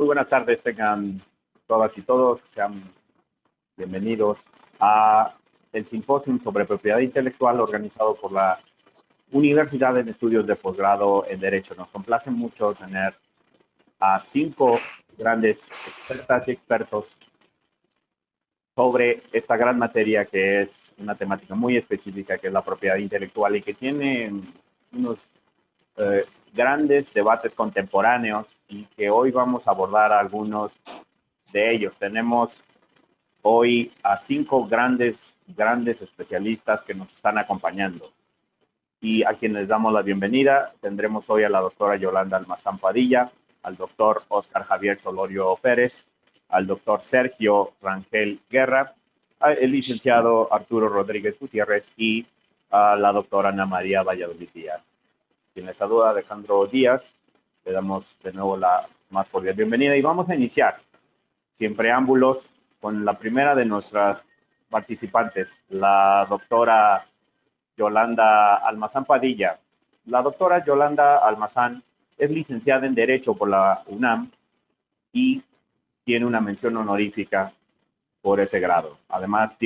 Muy buenas tardes, tengan todas y todos, sean bienvenidos a el simposio sobre propiedad intelectual organizado por la Universidad de Estudios de Posgrado en Derecho. Nos complace mucho tener a 5 grandes expertas y expertos sobre esta gran materia que es una temática muy específica, que es la propiedad intelectual y que tiene unos grandes debates contemporáneos y que hoy vamos a abordar algunos de ellos. Tenemos hoy a 5 grandes especialistas que nos están acompañando y a quienes damos la bienvenida. Tendremos hoy a la doctora Yolanda Almazán Padilla, al doctor Oscar Javier Solorio Pérez, al doctor Sergio Rangel Guerra, al licenciado Arturo Rodríguez Gutiérrez y a la doctora Ana María Valladolid Díaz. Quien les saluda, Alejandro Díaz. Le damos de nuevo la más cordial bienvenida y vamos a iniciar, sin preámbulos, con la primera de nuestras participantes, la doctora Yolanda Almazán Padilla. La doctora Yolanda Almazán es licenciada en Derecho por la UNAM y tiene una mención honorífica por ese grado. Además,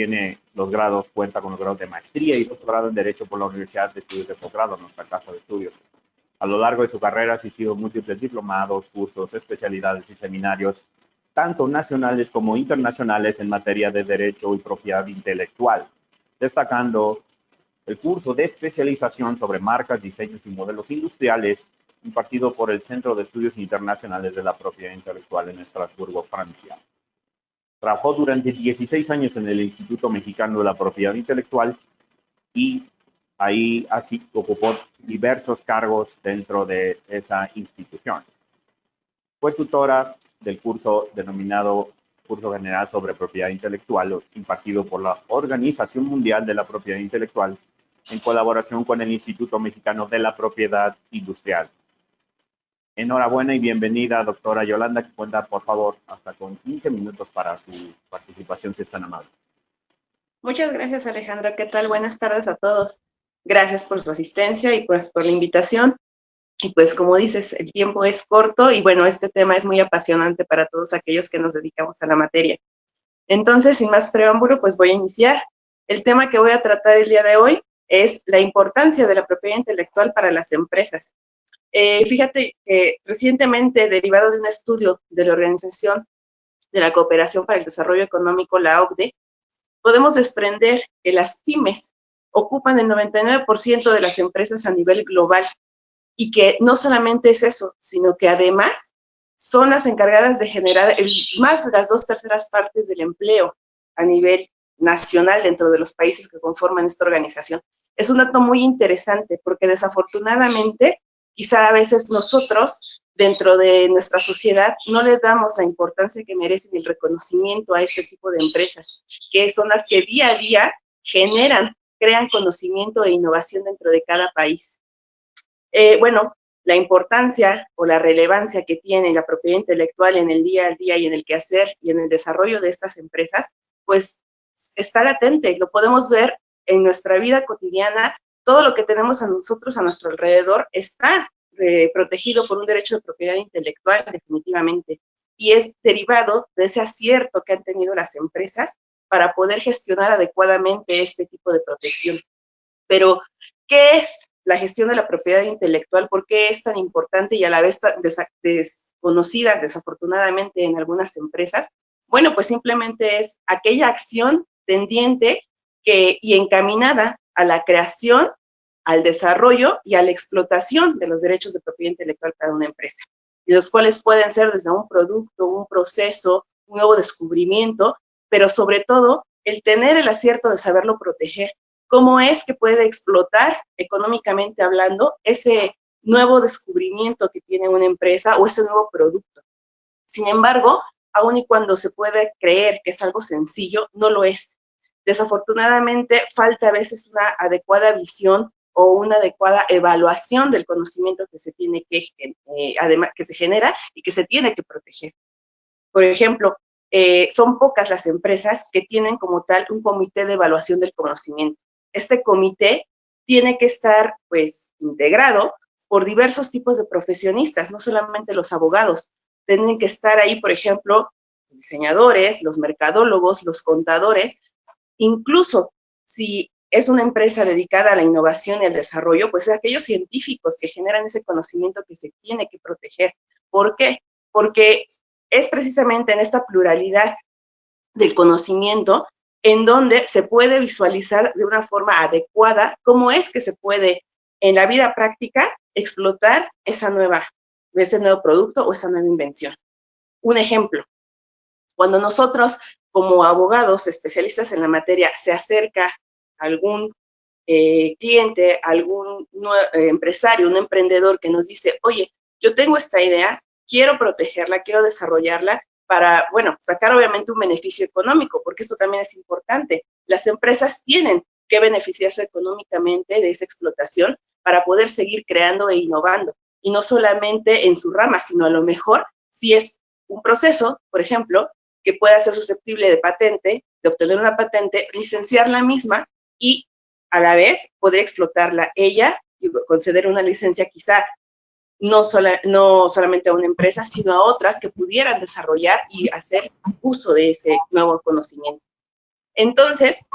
cuenta con los grados de maestría y doctorado en Derecho por la Universidad de Estudios de Posgrado, nuestra casa de estudios. A lo largo de su carrera ha asistido a múltiples diplomados, cursos, especialidades y seminarios, tanto nacionales como internacionales en materia de derecho y propiedad intelectual, destacando el curso de especialización sobre marcas, diseños y modelos industriales impartido por el Centro de Estudios Internacionales de la Propiedad Intelectual en Estrasburgo, Francia. Trabajó durante 16 años en el Instituto Mexicano de la Propiedad Intelectual y ahí así ocupó diversos cargos dentro de esa institución. Fue tutora del curso denominado Curso General sobre Propiedad Intelectual, impartido por la Organización Mundial de la Propiedad Intelectual, en colaboración con el Instituto Mexicano de la Propiedad Industrial. Enhorabuena y bienvenida, doctora Yolanda, que cuenta, por favor, hasta con 15 minutos para su participación, si es tan amable. Muchas gracias, Alejandro. ¿Qué tal? Buenas tardes a todos. Gracias por su asistencia y pues por la invitación. Y pues como dices, el tiempo es corto y bueno, este tema es muy apasionante para todos aquellos que nos dedicamos a la materia. Entonces, sin más preámbulo, pues voy a iniciar. El tema que voy a tratar el día de hoy es la importancia de la propiedad intelectual para las empresas. Fíjate que recientemente, derivado de un estudio de la Organización de la Cooperación para el Desarrollo Económico, la OCDE, podemos desprender que las pymes ocupan el 99% de las empresas a nivel global y que no solamente es eso, sino que además son las encargadas de generar más de las 2/3 partes del empleo a nivel nacional dentro de los países que conforman esta organización. Es un dato muy interesante porque desafortunadamente quizá a veces nosotros dentro de nuestra sociedad no le damos la importancia que merecen y el reconocimiento a este tipo de empresas, que son las que día a día crean conocimiento e innovación dentro de cada país. Bueno, la importancia o la relevancia que tiene la propiedad intelectual en el día a día y en el quehacer y en el desarrollo de estas empresas, pues está latente, lo podemos ver en nuestra vida cotidiana. Todo lo que tenemos a nosotros a nuestro alrededor está protegido por un derecho de propiedad intelectual, definitivamente, y es derivado de ese acierto que han tenido las empresas para poder gestionar adecuadamente este tipo de protección. Pero, ¿qué es la gestión de la propiedad intelectual? ¿Por qué es tan importante y a la vez tan desconocida, desafortunadamente, en algunas empresas? Bueno, pues simplemente es aquella acción tendiente y encaminada a la creación, al desarrollo y a la explotación de los derechos de propiedad intelectual para una empresa, y los cuales pueden ser desde un producto, un proceso, un nuevo descubrimiento, pero sobre todo el tener el acierto de saberlo proteger. ¿Cómo es que puede explotar económicamente hablando ese nuevo descubrimiento que tiene una empresa o ese nuevo producto? Sin embargo, aun y cuando se puede creer que es algo sencillo, no lo es. Desafortunadamente, falta a veces una adecuada visión o una adecuada evaluación del conocimiento que se tiene además, que se genera y que se tiene que proteger. Por ejemplo, son pocas las empresas que tienen como tal un comité de evaluación del conocimiento. Este comité tiene que estar, pues, integrado por diversos tipos de profesionistas, no solamente los abogados, tienen que estar ahí, por ejemplo, los diseñadores, los mercadólogos, los contadores, incluso si es una empresa dedicada a la innovación y al desarrollo, pues aquellos científicos que generan ese conocimiento que se tiene que proteger. ¿Por qué? Porque es precisamente en esta pluralidad del conocimiento en donde se puede visualizar de una forma adecuada cómo es que se puede en la vida práctica explotar ese nuevo producto o esa nueva invención. Un ejemplo, cuando nosotros como abogados especialistas en la materia se acerca a algún cliente, algún empresario, un emprendedor que nos dice, oye, yo tengo esta idea, quiero protegerla, quiero desarrollarla para, bueno, sacar obviamente un beneficio económico, porque esto también es importante. Las empresas tienen que beneficiarse económicamente de esa explotación para poder seguir creando e innovando. Y no solamente en su rama, sino a lo mejor si es un proceso, por ejemplo, que pueda ser susceptible de patente, de obtener una patente, licenciar la misma y a la vez poder explotarla ella y conceder una licencia quizá no solamente a una empresa, sino a otras que pudieran desarrollar y hacer uso de ese nuevo conocimiento. Entonces,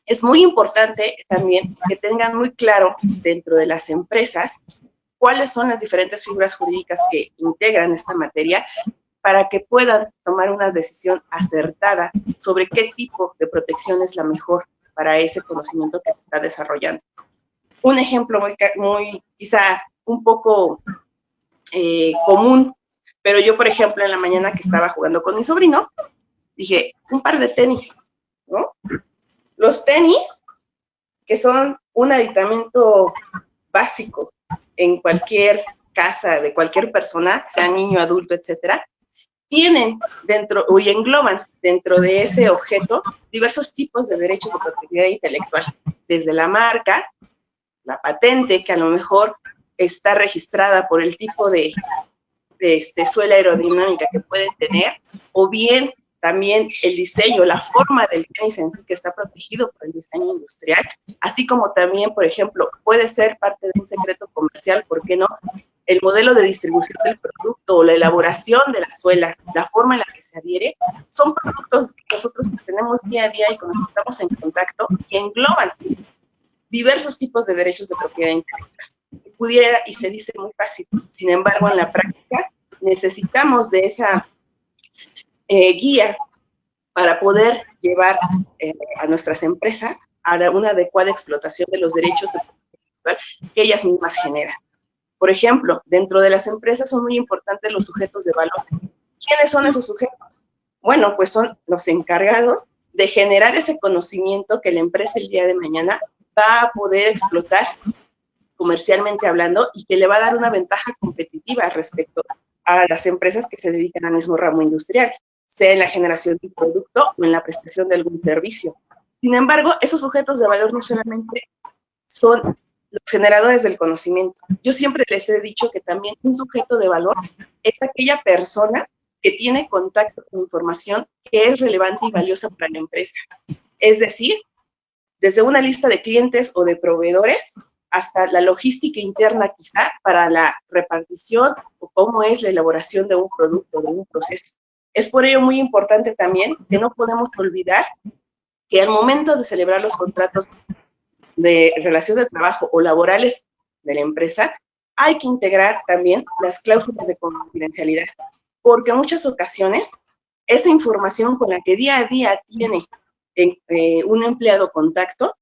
es muy importante también que tengan muy claro dentro de las empresas cuáles son las diferentes figuras jurídicas que integran esta materia para que puedan tomar una decisión acertada sobre qué tipo de protección es la mejor para ese conocimiento que se está desarrollando. Un ejemplo muy quizá un poco común, pero yo, por ejemplo, en la mañana que estaba jugando con mi sobrino, dije, un par de tenis, ¿no? Los tenis, que son un aditamento básico en cualquier casa de cualquier persona, sea niño, adulto, etcétera, tienen dentro y engloban dentro de ese objeto diversos tipos de derechos de propiedad intelectual, desde la marca, la patente, que a lo mejor está registrada por el tipo de suela aerodinámica que puede tener, o bien también el diseño, la forma del tenis en sí que está protegido por el diseño industrial, así como también, por ejemplo, puede ser parte de un secreto comercial, ¿por qué no? El modelo de distribución del producto o la elaboración de la suela, la forma en la que se adhiere, son productos que nosotros tenemos día a día y con los que estamos en contacto y engloban diversos tipos de derechos de propiedad intelectual. Pudiera y se dice muy fácil, sin embargo, en la práctica necesitamos de esa guía para poder llevar a nuestras empresas a una adecuada explotación de los derechos de propiedad intelectual que ellas mismas generan. Por ejemplo, dentro de las empresas son muy importantes los sujetos de valor. ¿Quiénes son esos sujetos? Bueno, pues son los encargados de generar ese conocimiento que la empresa el día de mañana va a poder explotar comercialmente hablando y que le va a dar una ventaja competitiva respecto a las empresas que se dedican al mismo ramo industrial, sea en la generación de un producto o en la prestación de algún servicio. Sin embargo, esos sujetos de valor no solamente son los generadores del conocimiento. Yo siempre les he dicho que también un sujeto de valor es aquella persona que tiene contacto con información que es relevante y valiosa para la empresa. Es decir, desde una lista de clientes o de proveedores hasta la logística interna quizá para la repartición o cómo es la elaboración de un producto, de un proceso. Es por ello muy importante también que no podemos olvidar que al momento de celebrar los contratos de relación de trabajo o laborales de la empresa, hay que integrar también las cláusulas de confidencialidad, porque en muchas ocasiones esa información con la que día a día tiene un empleado contacto,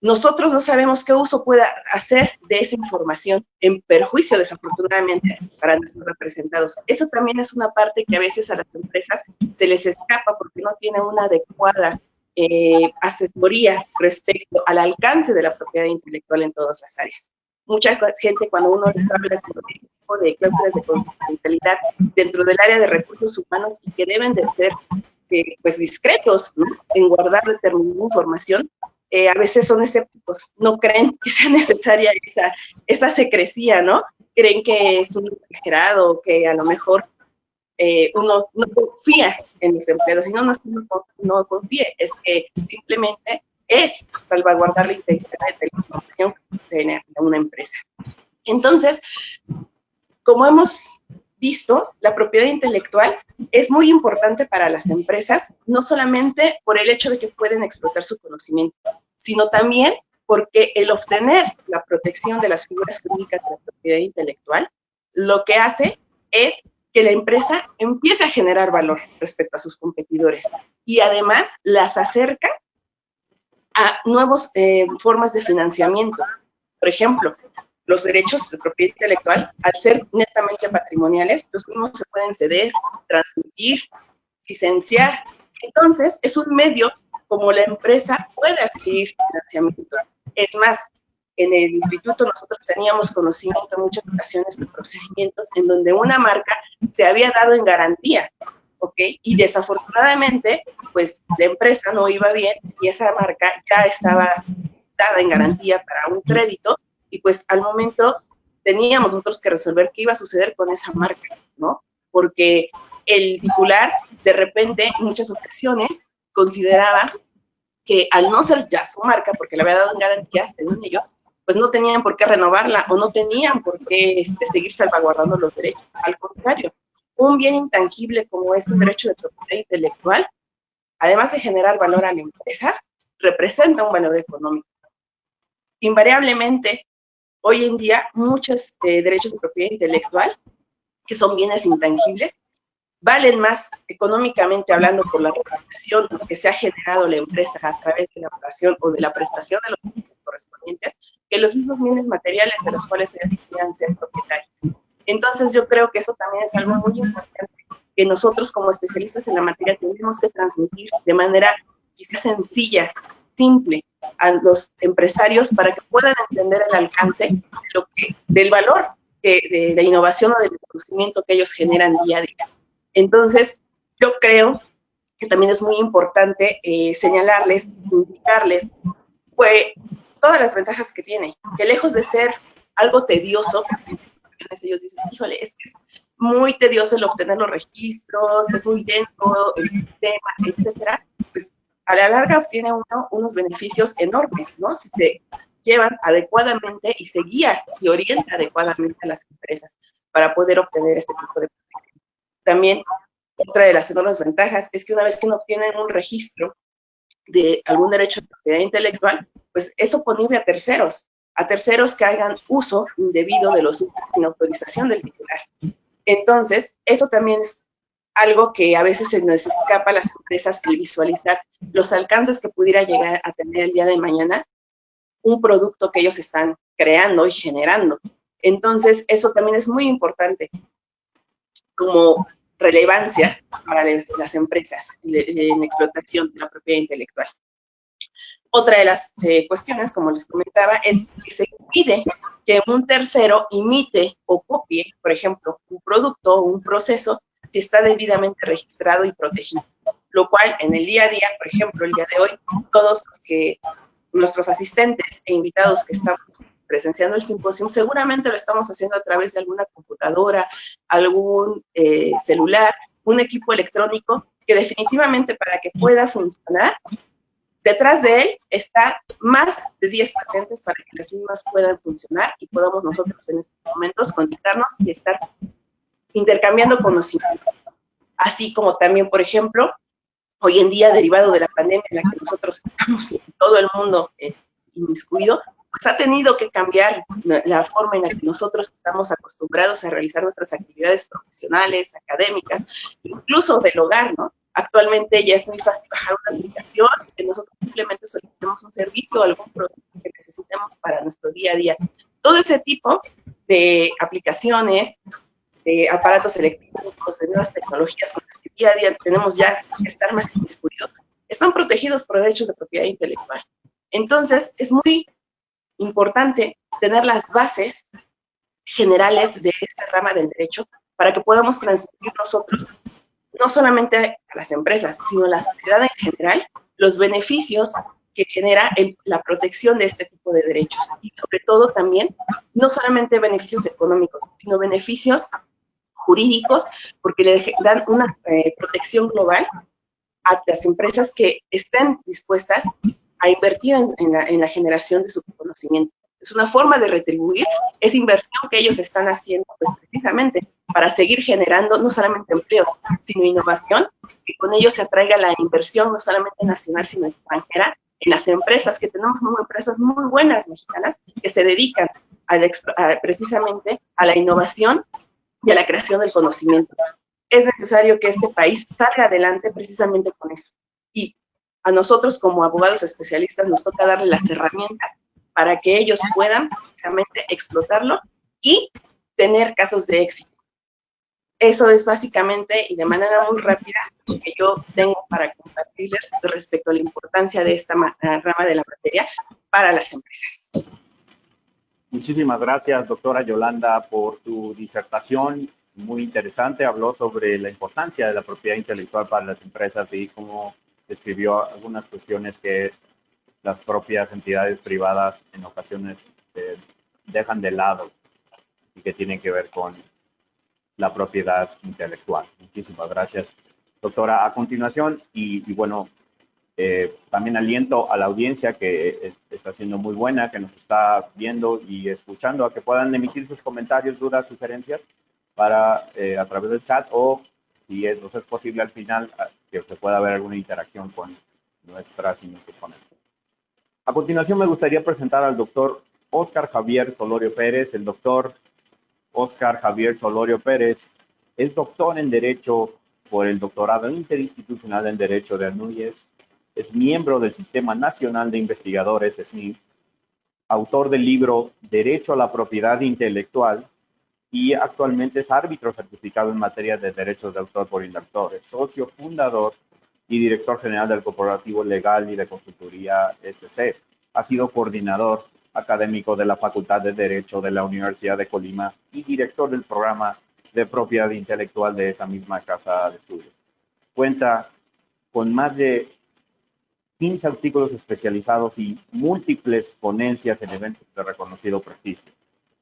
nosotros no sabemos qué uso pueda hacer de esa información en perjuicio, desafortunadamente, para nuestros representados. Eso también es una parte que a veces a las empresas se les escapa porque no tienen una adecuada asesoría respecto al alcance de la propiedad intelectual en todas las áreas. Mucha gente, cuando uno les habla sobre este tipo de cláusulas de confidencialidad dentro del área de recursos humanos y que deben de ser pues discretos, ¿no?, en guardar determinada información, a veces son escépticos, no creen que sea necesaria esa secrecía, ¿no? Creen que es un exagerado, que a lo mejor uno no confía en los empleados, y no es que no confíe, es que simplemente es salvaguardar la integridad de la información que se genera en una empresa. Entonces, como hemos visto, la propiedad intelectual es muy importante para las empresas, no solamente por el hecho de que pueden explotar su conocimiento, sino también porque el obtener la protección de las figuras jurídicas de la propiedad intelectual, lo que hace es que la empresa empiece a generar valor respecto a sus competidores y además las acerca a nuevas formas de financiamiento. Por ejemplo, los derechos de propiedad intelectual, al ser netamente patrimoniales, los mismos se pueden ceder, transmitir, licenciar. Entonces, es un medio como la empresa puede adquirir financiamiento. Es más, en el instituto nosotros teníamos conocimiento en muchas ocasiones de procedimientos en donde una marca se había dado en garantía, ¿ok? Y desafortunadamente, pues la empresa no iba bien y esa marca ya estaba dada en garantía para un crédito y pues al momento teníamos nosotros que resolver qué iba a suceder con esa marca, ¿no? Porque el titular de repente en muchas ocasiones consideraba que al no ser ya su marca, porque le había dado en garantía, según ellos, pues no tenían por qué renovarla o no tenían por qué seguir salvaguardando los derechos. Al contrario, un bien intangible como es un derecho de propiedad intelectual, además de generar valor a la empresa, representa un valor económico. Invariablemente, hoy en día, muchos derechos de propiedad intelectual, que son bienes intangibles, valen más económicamente hablando por la reputación que se ha generado la empresa a través de la operación o de la prestación de los servicios correspondientes que los mismos bienes materiales de los cuales se deberían ser propietarios. Entonces yo creo que eso también es algo muy importante que nosotros como especialistas en la materia tenemos que transmitir de manera quizás sencilla, simple, a los empresarios para que puedan entender el alcance del valor de la innovación o del conocimiento que ellos generan día a día. Entonces, yo creo que también es muy importante señalarles, indicarles, pues, todas las ventajas que tiene, que lejos de ser algo tedioso, ellos dicen, híjole, es que es muy tedioso el obtener los registros, es muy lento el sistema, etcétera, pues a la larga obtiene uno unos beneficios enormes, ¿no? Si se llevan adecuadamente y se guía y orienta adecuadamente a las empresas para poder obtener este tipo de protección. También otra de las enormes ventajas es que una vez que uno obtiene un registro de algún derecho de propiedad intelectual, pues es oponible a terceros que hagan uso indebido de los mismos sin autorización del titular. Entonces, eso también es algo que a veces se nos escapa a las empresas el visualizar los alcances que pudiera llegar a tener el día de mañana un producto que ellos están creando y generando. Entonces, eso también es muy importante como relevancia para las empresas en explotación de la propiedad intelectual. Otra de las cuestiones, como les comentaba, es que se impide que un tercero imite o copie, por ejemplo, un producto o un proceso si está debidamente registrado y protegido. Lo cual en el día a día, por ejemplo, el día de hoy, todos los que nuestros asistentes e invitados que estamos presenciando el simposio, seguramente lo estamos haciendo a través de alguna computadora, algún celular, un equipo electrónico que definitivamente para que pueda funcionar, detrás de él está más de 10 patentes para que las mismas puedan funcionar y podamos nosotros en estos momentos conectarnos y estar intercambiando conocimiento. Así como también, por ejemplo, hoy en día, derivado de la pandemia en la que nosotros estamos, todo el mundo inmiscuido, pues ha tenido que cambiar la forma en la que nosotros estamos acostumbrados a realizar nuestras actividades profesionales, académicas, incluso del hogar, ¿no? Actualmente ya es muy fácil bajar una aplicación que nosotros simplemente solicitemos un servicio o algún producto que necesitemos para nuestro día a día. Todo ese tipo de aplicaciones, de aparatos electrónicos, de nuevas tecnologías con las que día a día tenemos ya que estar más inmiscuidos, están protegidos por derechos de propiedad intelectual. Entonces, es muy importante tener las bases generales de esta rama del derecho para que podamos transmitir nosotros, no solamente a las empresas, sino a la sociedad en general, los beneficios que genera la protección de este tipo de derechos. Y sobre todo también, no solamente beneficios económicos, sino beneficios jurídicos, porque le dan una protección global a las empresas que estén dispuestas a invertir en la generación de su conocimiento. Es una forma de retribuir esa inversión que ellos están haciendo, pues precisamente para seguir generando no solamente empleos, sino innovación, que con ello se atraiga la inversión no solamente nacional, sino extranjera, en las empresas, que tenemos empresas muy buenas mexicanas que se dedican precisamente a la innovación y a la creación del conocimiento. Es necesario que este país salga adelante precisamente con eso. Y a nosotros como abogados especialistas nos toca darle las herramientas para que ellos puedan precisamente explotarlo y tener casos de éxito. Eso es básicamente y de manera muy rápida lo que yo tengo para compartirles respecto a la importancia de esta rama de la materia para las empresas. Muchísimas gracias, doctora Yolanda, por tu disertación. Muy interesante. Habló sobre la importancia de la propiedad intelectual para las empresas y cómo describió algunas cuestiones que las propias entidades privadas en ocasiones dejan de lado y que tienen que ver con la propiedad intelectual. Muchísimas gracias, doctora. A continuación, y bueno, también aliento a la audiencia que está siendo muy buena, que nos está viendo y escuchando, a que puedan emitir sus comentarios, dudas, sugerencias para a través del chat o, si es posible, al final, que se pueda haber alguna interacción con nuestras y nuestros ponentes. A continuación, me gustaría presentar al doctor Óscar Javier Solorio Pérez. El doctor Óscar Javier Solorio Pérez es doctor en Derecho por el Doctorado Interinstitucional en Derecho de Núñez. Es miembro del Sistema Nacional de Investigadores, SNI, autor del libro Derecho a la Propiedad Intelectual y actualmente es árbitro certificado en materia de derechos de autor por Indactores, socio fundador y director general del Corporativo Legal y de Consultoría SC. Ha sido coordinador académico de la Facultad de Derecho de la Universidad de Colima y director del programa de propiedad intelectual de esa misma casa de estudios. Cuenta con más de 15 artículos especializados y múltiples ponencias en eventos de reconocido prestigio.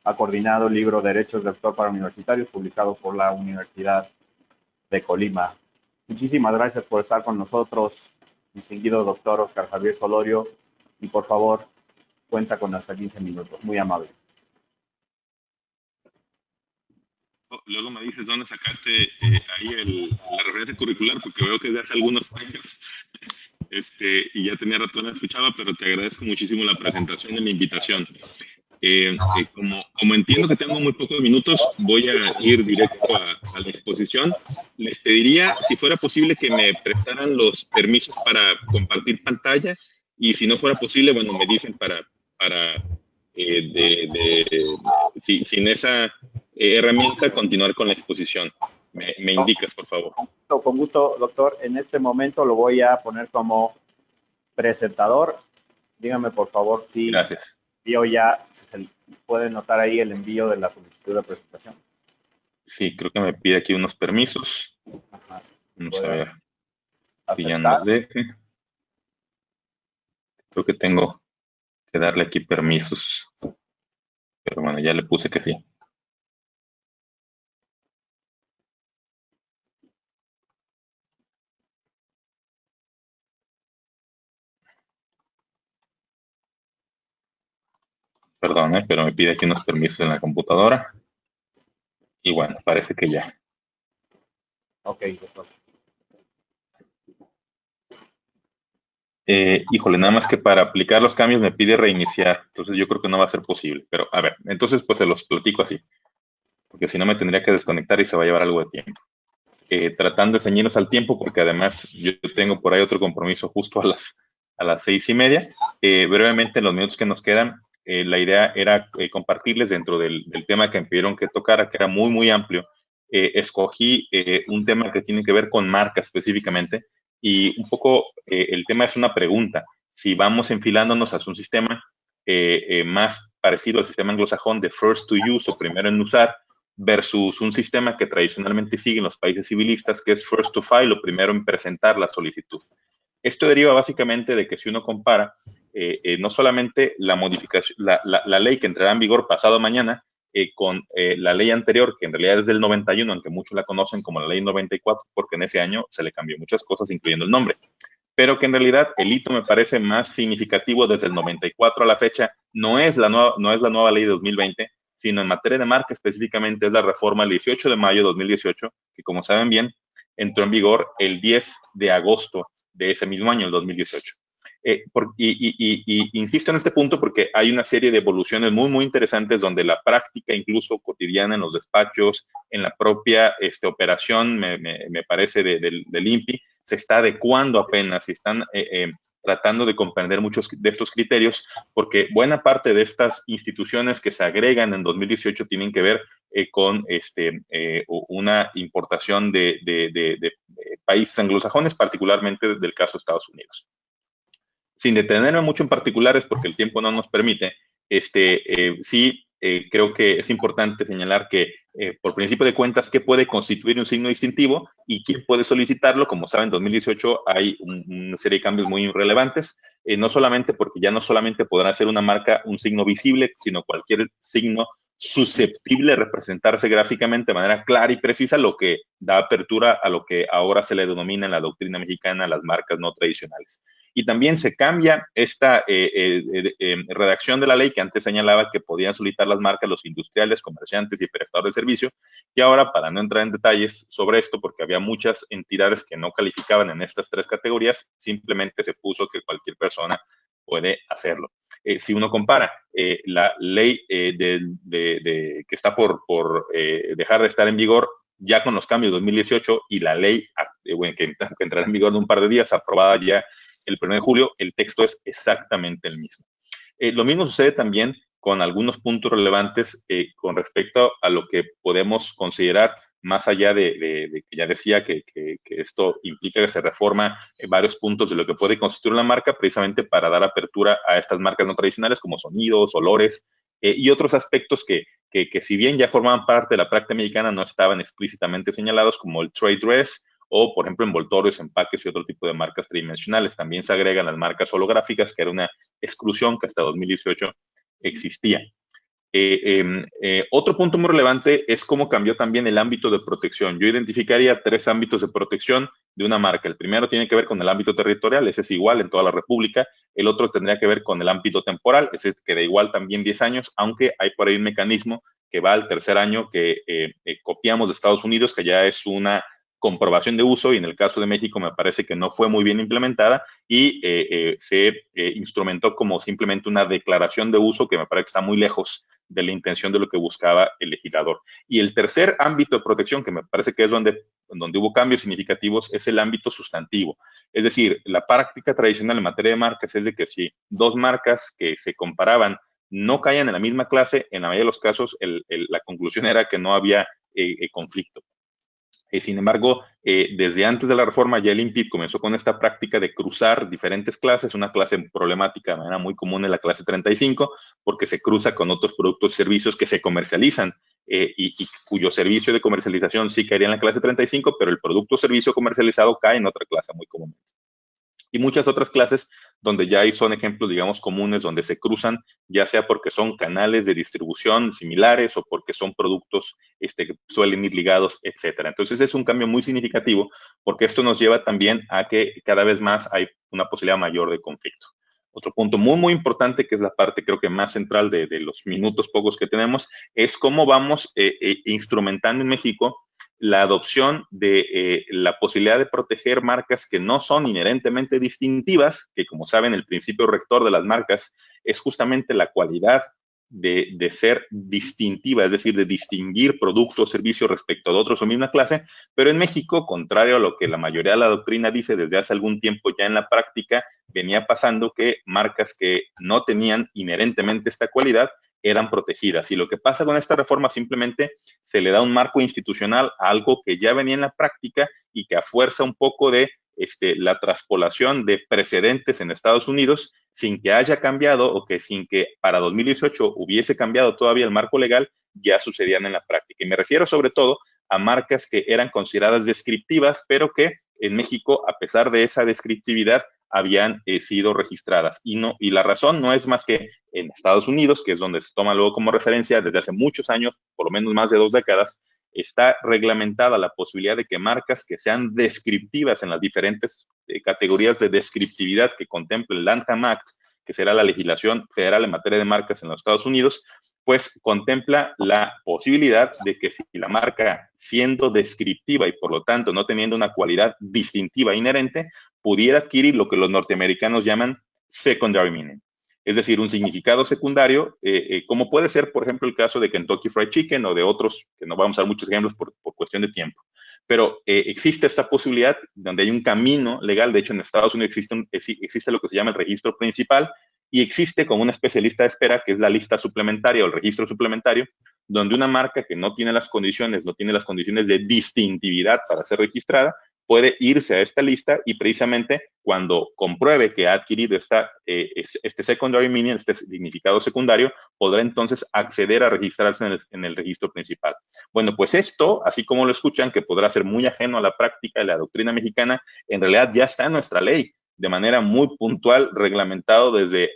Ha coordinado el libro Derechos de Autor para Universitarios, publicado por la Universidad de Colima. Muchísimas gracias por estar con nosotros, distinguido doctor Óscar Javier Solorio, y por favor, cuenta con hasta 15 minutos. Muy amable. Luego me dices dónde sacaste ahí la referencia curricular, porque veo que es de hace algunos años. Y ya tenía rato no escuchaba, pero te agradezco muchísimo la presentación y la invitación. Como entiendo que tengo muy pocos minutos, voy a ir directo a la exposición. Les pediría, si fuera posible, que me prestaran los permisos para compartir pantalla, y si no fuera posible, bueno, me dicen sin esa herramienta, continuar con la exposición. Me indicas, por favor. Con gusto, doctor. En este momento lo voy a poner como presentador. Dígame, por favor, si Gracias. Yo ya se puede notar ahí el envío de la solicitud de presentación. Sí, creo que me pide aquí unos permisos. Ajá. Vamos a ver. Si ya ¿Aceptar? nos deje. Creo que tengo que darle aquí permisos. Pero bueno, ya le puse que sí. Perdón, pero me pide aquí unos permisos en la computadora. Y bueno, parece que ya. Ok, doctor. Híjole, nada más que para aplicar los cambios me pide reiniciar. Entonces yo creo que no va a ser posible. Pero a ver, entonces pues se los platico así. Porque si no me tendría que desconectar y se va a llevar algo de tiempo. Tratando de ceñirnos al tiempo, porque además yo tengo por ahí otro compromiso justo a las 6:30. Brevemente, en los minutos que nos quedan, la idea era compartirles dentro del tema que me pidieron que tocara, que era muy, muy amplio. Escogí un tema que tiene que ver con marca específicamente, y un poco el tema es una pregunta. Si vamos enfilándonos hacia un sistema más parecido al sistema anglosajón de first to use, o primero en usar, versus un sistema que tradicionalmente siguen los países civilistas, que es first to file, o primero en presentar la solicitud. Esto deriva básicamente de que si uno compara no solamente la modificación, la ley que entrará en vigor pasado mañana, con la ley anterior, que en realidad es del 91, aunque muchos la conocen como la ley 94, porque en ese año se le cambió muchas cosas, incluyendo el nombre. pero que en realidad el hito me parece más significativo desde el 94 a la fecha, no es la nueva ley de 2020, sino en materia de marca específicamente es la reforma el 18 de mayo de 2018, que como saben bien, entró en vigor el 10 de agosto de ese mismo año, el 2018. Insisto en este punto porque hay una serie de evoluciones muy interesantes donde la práctica incluso cotidiana en los despachos, en la propia operación, me parece, del INPI, se está adecuando apenas y están tratando de comprender muchos de estos criterios, porque buena parte de estas instituciones que se agregan en 2018 tienen que ver con una importación de países anglosajones, particularmente del caso de Estados Unidos. Sin detenerme mucho en particulares, porque el tiempo no nos permite, sí creo que es importante señalar que, por principio de cuentas, ¿qué puede constituir un signo distintivo y quién puede solicitarlo? Como saben, en 2018 hay una serie de cambios muy relevantes, no solamente porque ya no solamente podrá ser una marca un signo visible, sino cualquier signo susceptible de representarse gráficamente de manera clara y precisa, lo que da apertura a lo que ahora se le denomina en la doctrina mexicana las marcas no tradicionales. Y también se cambia esta redacción de la ley que antes señalaba que podían solicitar las marcas los industriales, comerciantes y prestadores de servicio, y ahora, para no entrar en detalles sobre esto, porque había muchas entidades que no calificaban en estas tres categorías, simplemente se puso que cualquier persona puede hacerlo. Si uno compara la ley que está por dejar de estar en vigor ya con los cambios de 2018 y la ley que entrará en vigor en un par de días, aprobada ya el 1 de julio, el texto es exactamente el mismo. Lo mismo sucede también con algunos puntos relevantes con respecto a lo que podemos considerar, más allá de que ya decía que esto implica que se reforma varios puntos de lo que puede constituir una marca, precisamente para dar apertura a estas marcas no tradicionales como sonidos, olores y otros aspectos que si bien ya formaban parte de la práctica mexicana, no estaban explícitamente señalados, como el trade dress, o, por ejemplo, envoltorios, empaques y otro tipo de marcas tridimensionales. También se agregan las marcas holográficas, que era una exclusión que hasta 2018 existía. Otro punto muy relevante es cómo cambió también el ámbito de protección. Yo identificaría tres ámbitos de protección de una marca. El primero tiene que ver con el ámbito territorial, ese es igual en toda la República. El otro tendría que ver con el ámbito temporal, ese queda igual también 10 años, aunque hay por ahí un mecanismo que va al tercer año que copiamos de Estados Unidos, que ya es una comprobación de uso, y en el caso de México me parece que no fue muy bien implementada y se instrumentó como simplemente una declaración de uso que me parece que está muy lejos de la intención de lo que buscaba el legislador. Y el tercer ámbito de protección, que me parece que es donde hubo cambios significativos, es el ámbito sustantivo. Es decir, la práctica tradicional en materia de marcas es de que si dos marcas que se comparaban no caían en la misma clase, en la mayoría de los casos la conclusión era que no había conflicto. Sin embargo, desde antes de la reforma, ya el INPI comenzó con esta práctica de cruzar diferentes clases. Una clase problemática de manera muy común es la clase 35, porque se cruza con otros productos y servicios que se comercializan y cuyo servicio de comercialización sí caería en la clase 35, pero el producto o servicio comercializado cae en otra clase muy comúnmente. Y muchas otras clases donde ya ahí son ejemplos, digamos, comunes, donde se cruzan, ya sea porque son canales de distribución similares o porque son productos que suelen ir ligados, etcétera. Entonces es un cambio muy significativo porque esto nos lleva también a que cada vez más hay una posibilidad mayor de conflicto. Otro punto muy importante, que es la parte creo que más central de los minutos pocos que tenemos, es cómo vamos instrumentando en México la adopción de la posibilidad de proteger marcas que no son inherentemente distintivas, que como saben el principio rector de las marcas es justamente la cualidad de ser distintiva, es decir, de distinguir productos o servicios respecto de otros o misma clase, pero en México, contrario a lo que la mayoría de la doctrina dice desde hace algún tiempo, ya en la práctica venía pasando que marcas que no tenían inherentemente esta cualidad eran protegidas. Y lo que pasa con esta reforma simplemente se le da un marco institucional a algo que ya venía en la práctica y que a fuerza un poco de la traspolación de precedentes en Estados Unidos sin que haya cambiado o que sin que para 2018 hubiese cambiado todavía el marco legal, ya sucedían en la práctica. Y me refiero sobre todo a marcas que eran consideradas descriptivas, pero que en México, a pesar de esa descriptividad, habían sido registradas. Y la razón no es más que en Estados Unidos, que es donde se toma luego como referencia desde hace muchos años, por lo menos más de 2 décadas, está reglamentada la posibilidad de que marcas que sean descriptivas en las diferentes categorías de descriptividad que contemple el Lanham Act, que será la legislación federal en materia de marcas en los Estados Unidos, pues contempla la posibilidad de que si la marca, siendo descriptiva y por lo tanto no teniendo una cualidad distintiva inherente, pudiera adquirir lo que los norteamericanos llaman secondary meaning. Es decir, un significado secundario, como puede ser, por ejemplo, el caso de Kentucky Fried Chicken o de otros, que no vamos a dar muchos ejemplos por cuestión de tiempo. Pero existe esta posibilidad donde hay un camino legal. De hecho, en Estados Unidos existe lo que se llama el registro principal y existe como una especialista de espera, que es la lista suplementaria o el registro suplementario, donde una marca que no tiene las condiciones de distintividad para ser registrada, puede irse a esta lista y precisamente cuando compruebe que ha adquirido este secondary meaning, este significado secundario, podrá entonces acceder a registrarse en el registro principal. Bueno, pues esto, así como lo escuchan, que podrá ser muy ajeno a la práctica de la doctrina mexicana, en realidad ya está en nuestra ley, de manera muy puntual, reglamentado desde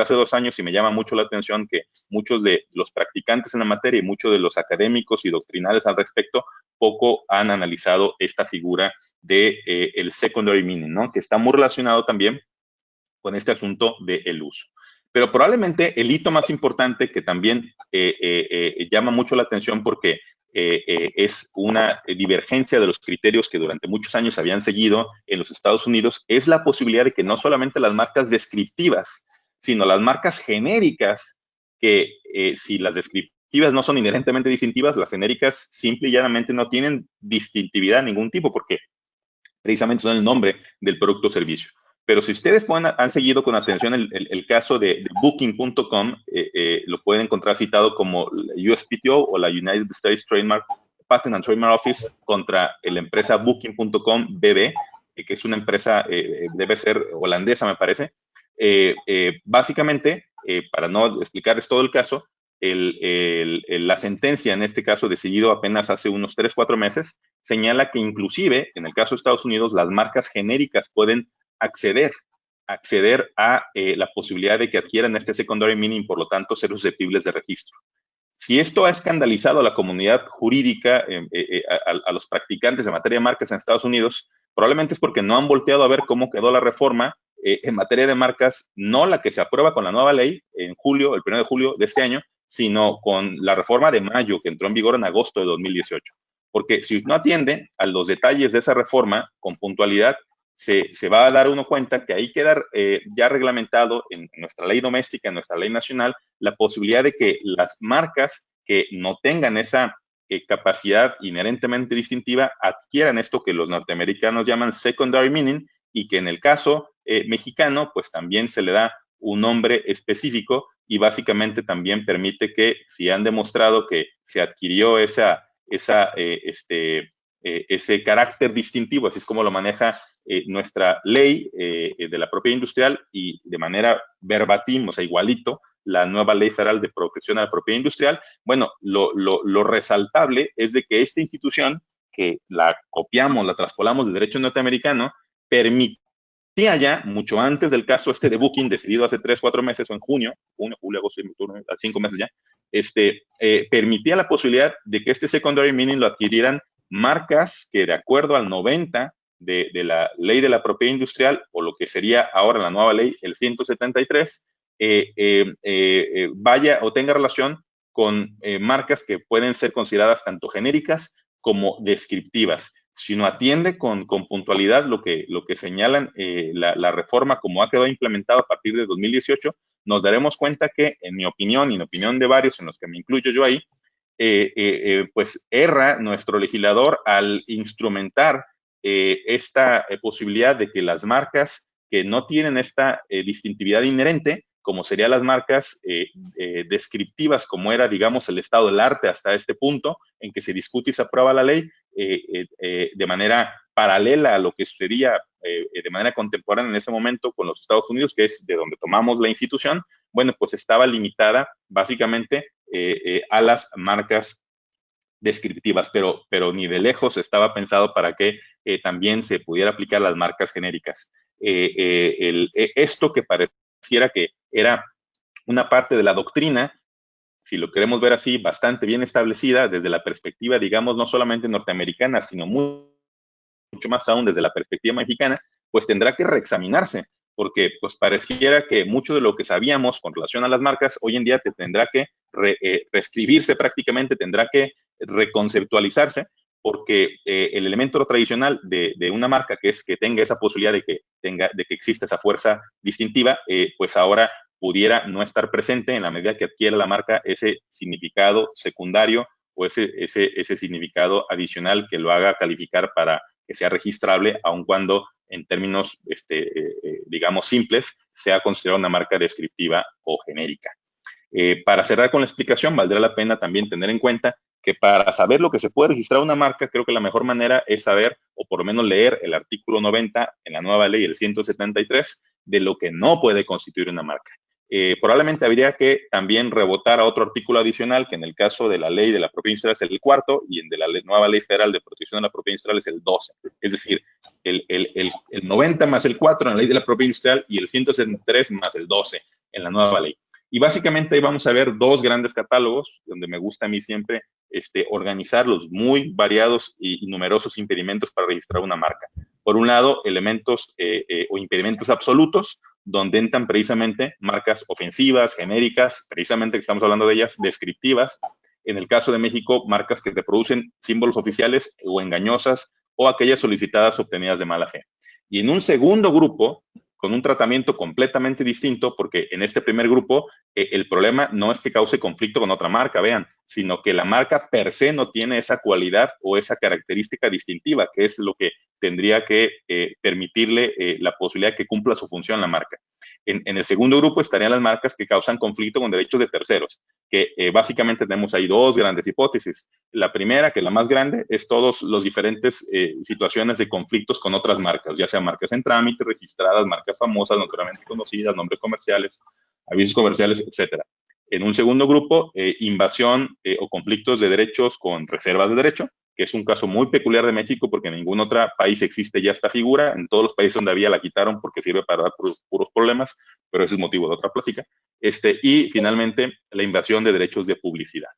hace 2 años, y me llama mucho la atención que muchos de los practicantes en la materia y muchos de los académicos y doctrinales al respecto poco han analizado esta figura de el secondary meaning, ¿no? Que está muy relacionado también con este asunto del uso. Pero probablemente el hito más importante que también llama mucho la atención porque es una divergencia de los criterios que durante muchos años habían seguido en los Estados Unidos, es la posibilidad de que no solamente las marcas descriptivas, sino las marcas genéricas, que si las descriptivas no son inherentemente distintivas, las genéricas simple y llanamente no tienen distintividad de ningún tipo, porque precisamente son el nombre del producto o servicio. Pero si ustedes han seguido con atención el caso de Booking.com, lo pueden encontrar citado como USPTO o la United States Patent and Trademark Office contra la empresa Booking.com BV, que es una empresa, debe ser holandesa, me parece. Básicamente, para no explicarles todo el caso, la sentencia, en este caso decidido apenas hace unos 3-4 meses, señala que inclusive, en el caso de Estados Unidos, las marcas genéricas pueden acceder a la posibilidad de que adquieran este secondary meaning, por lo tanto, ser susceptibles de registro. Si esto ha escandalizado a la comunidad jurídica, a los practicantes de materia de marcas en Estados Unidos, probablemente es porque no han volteado a ver cómo quedó la reforma en materia de marcas, no la que se aprueba con la nueva ley en julio, el 1 de julio de este año, sino con la reforma de mayo que entró en vigor en agosto de 2018. Porque si no atiende a los detalles de esa reforma con puntualidad, se va a dar uno cuenta que ahí queda ya reglamentado en nuestra ley doméstica, en nuestra ley nacional, la posibilidad de que las marcas que no tengan esa capacidad inherentemente distintiva adquieran esto que los norteamericanos llaman secondary meaning, y que en el caso mexicano, pues también se le da un nombre específico y básicamente también permite que si han demostrado que se adquirió ese carácter distintivo, así es como lo maneja nuestra ley de la propiedad industrial y de manera verbatim, o sea, igualito, la nueva ley federal de protección a la propiedad industrial. Bueno, lo resaltable es de que esta institución, que la copiamos, la traspolamos del derecho norteamericano, permitía ya, mucho antes del caso de Booking, decidido hace 3-4 meses, o en junio, julio, agosto, 5 meses ya, permitía la posibilidad de que este secondary meaning lo adquirieran marcas que, de acuerdo al 90 de la ley de la propiedad industrial, o lo que sería ahora la nueva ley, el 173, vaya o tenga relación con marcas que pueden ser consideradas tanto genéricas como descriptivas. Si no atiende con puntualidad lo que señalan la reforma como ha quedado implementado a partir de 2018, nos daremos cuenta que, en mi opinión y en opinión de varios, en los que me incluyo yo ahí, pues erra nuestro legislador al instrumentar esta posibilidad de que las marcas que no tienen esta distintividad inherente, como serían las marcas descriptivas, como era, digamos, el estado del arte hasta este punto en que se discute y se aprueba la ley, de manera paralela a lo que sucedía de manera contemporánea en ese momento con los Estados Unidos, que es de donde tomamos la institución, bueno, pues estaba limitada básicamente a las marcas descriptivas, pero ni de lejos estaba pensado para que también se pudiera aplicar las marcas genéricas. Esto que pareciera que era una parte de la doctrina, si lo queremos ver así, bastante bien establecida desde la perspectiva, digamos, no solamente norteamericana, sino mucho más aún desde la perspectiva mexicana, pues tendrá que reexaminarse, porque pues pareciera que mucho de lo que sabíamos con relación a las marcas, hoy en día tendrá que reescribirse prácticamente, tendrá que reconceptualizarse, porque el elemento tradicional de una marca, que es que tenga esa posibilidad de que exista esa fuerza distintiva, pues ahora pudiera no estar presente en la medida que adquiera la marca ese significado secundario o ese significado adicional que lo haga calificar para que sea registrable, aun cuando en términos, digamos, simples, sea considerada una marca descriptiva o genérica. Para cerrar con la explicación, valdrá la pena también tener en cuenta que para saber lo que se puede registrar una marca, creo que la mejor manera es saber, o por lo menos leer el artículo 90 en la nueva ley, el 173, de lo que no puede constituir una marca. Probablemente habría que también rebotar a otro artículo adicional, que en el caso de la ley de la propiedad industrial es el 4 y en de la nueva ley federal de protección de la propiedad industrial es el 12. Es decir, el 90 más el 4 en la ley de la propiedad industrial y el 173 más el 12 en la nueva ley. Y básicamente ahí vamos a ver dos grandes catálogos, donde me gusta a mí siempre organizar los muy variados y numerosos impedimentos para registrar una marca. Por un lado, elementos o impedimentos absolutos, donde entran precisamente marcas ofensivas, genéricas, precisamente que estamos hablando de ellas, descriptivas. En el caso de México, marcas que reproducen símbolos oficiales o engañosas, o aquellas solicitadas obtenidas de mala fe. Y en un segundo grupo, con un tratamiento completamente distinto, porque en este primer grupo el problema no es que cause conflicto con otra marca, vean, sino que la marca per se no tiene esa cualidad o esa característica distintiva, que es lo que tendría que permitirle la posibilidad de que cumpla su función la marca. En el segundo grupo estarían las marcas que causan conflicto con derechos de terceros, que básicamente tenemos ahí dos grandes hipótesis. La primera, que es la más grande, es todos los diferentes situaciones de conflictos con otras marcas, ya sean marcas en trámite, registradas, marcas famosas, notoriamente conocidas, nombres comerciales, avisos comerciales, etcétera. En un segundo grupo, invasión o conflictos de derechos con reservas de derecho, que es un caso muy peculiar de México porque en ningún otro país existe ya esta figura. En todos los países donde había la quitaron porque sirve para dar puros problemas, pero ese es motivo de otra plática. Y finalmente, la invasión de derechos de publicidad.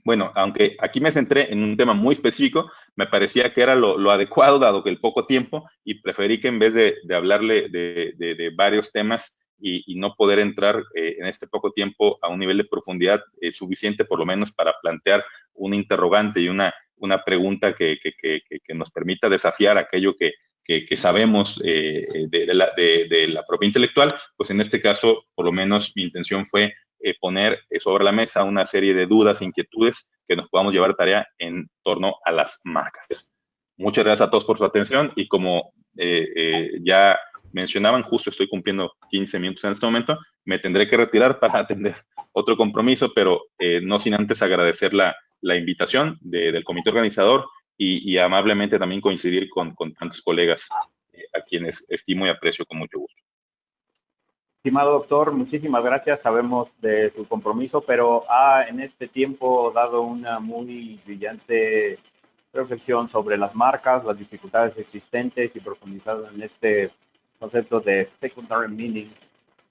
Bueno, aunque aquí me centré en un tema muy específico, me parecía que era lo adecuado, dado que el poco tiempo, y preferí que en vez de hablarle de varios temas y no poder entrar en este poco tiempo a un nivel de profundidad suficiente, por lo menos para plantear una interrogante y una pregunta que nos permita desafiar aquello que sabemos de la propiedad intelectual, pues en este caso, por lo menos mi intención fue poner sobre la mesa una serie de dudas e inquietudes que nos podamos llevar a tarea en torno a las marcas. Muchas gracias a todos por su atención y como ya mencionaban, justo estoy cumpliendo 15 minutos en este momento, me tendré que retirar para atender otro compromiso, pero no sin antes agradecer la invitación del comité organizador y amablemente también coincidir con tantos colegas a quienes estimo y aprecio con mucho gusto. Estimado doctor, muchísimas gracias. Sabemos de su compromiso, pero ha en este tiempo dado una muy brillante reflexión sobre las marcas, las dificultades existentes y profundizado en este concepto de secondary meaning,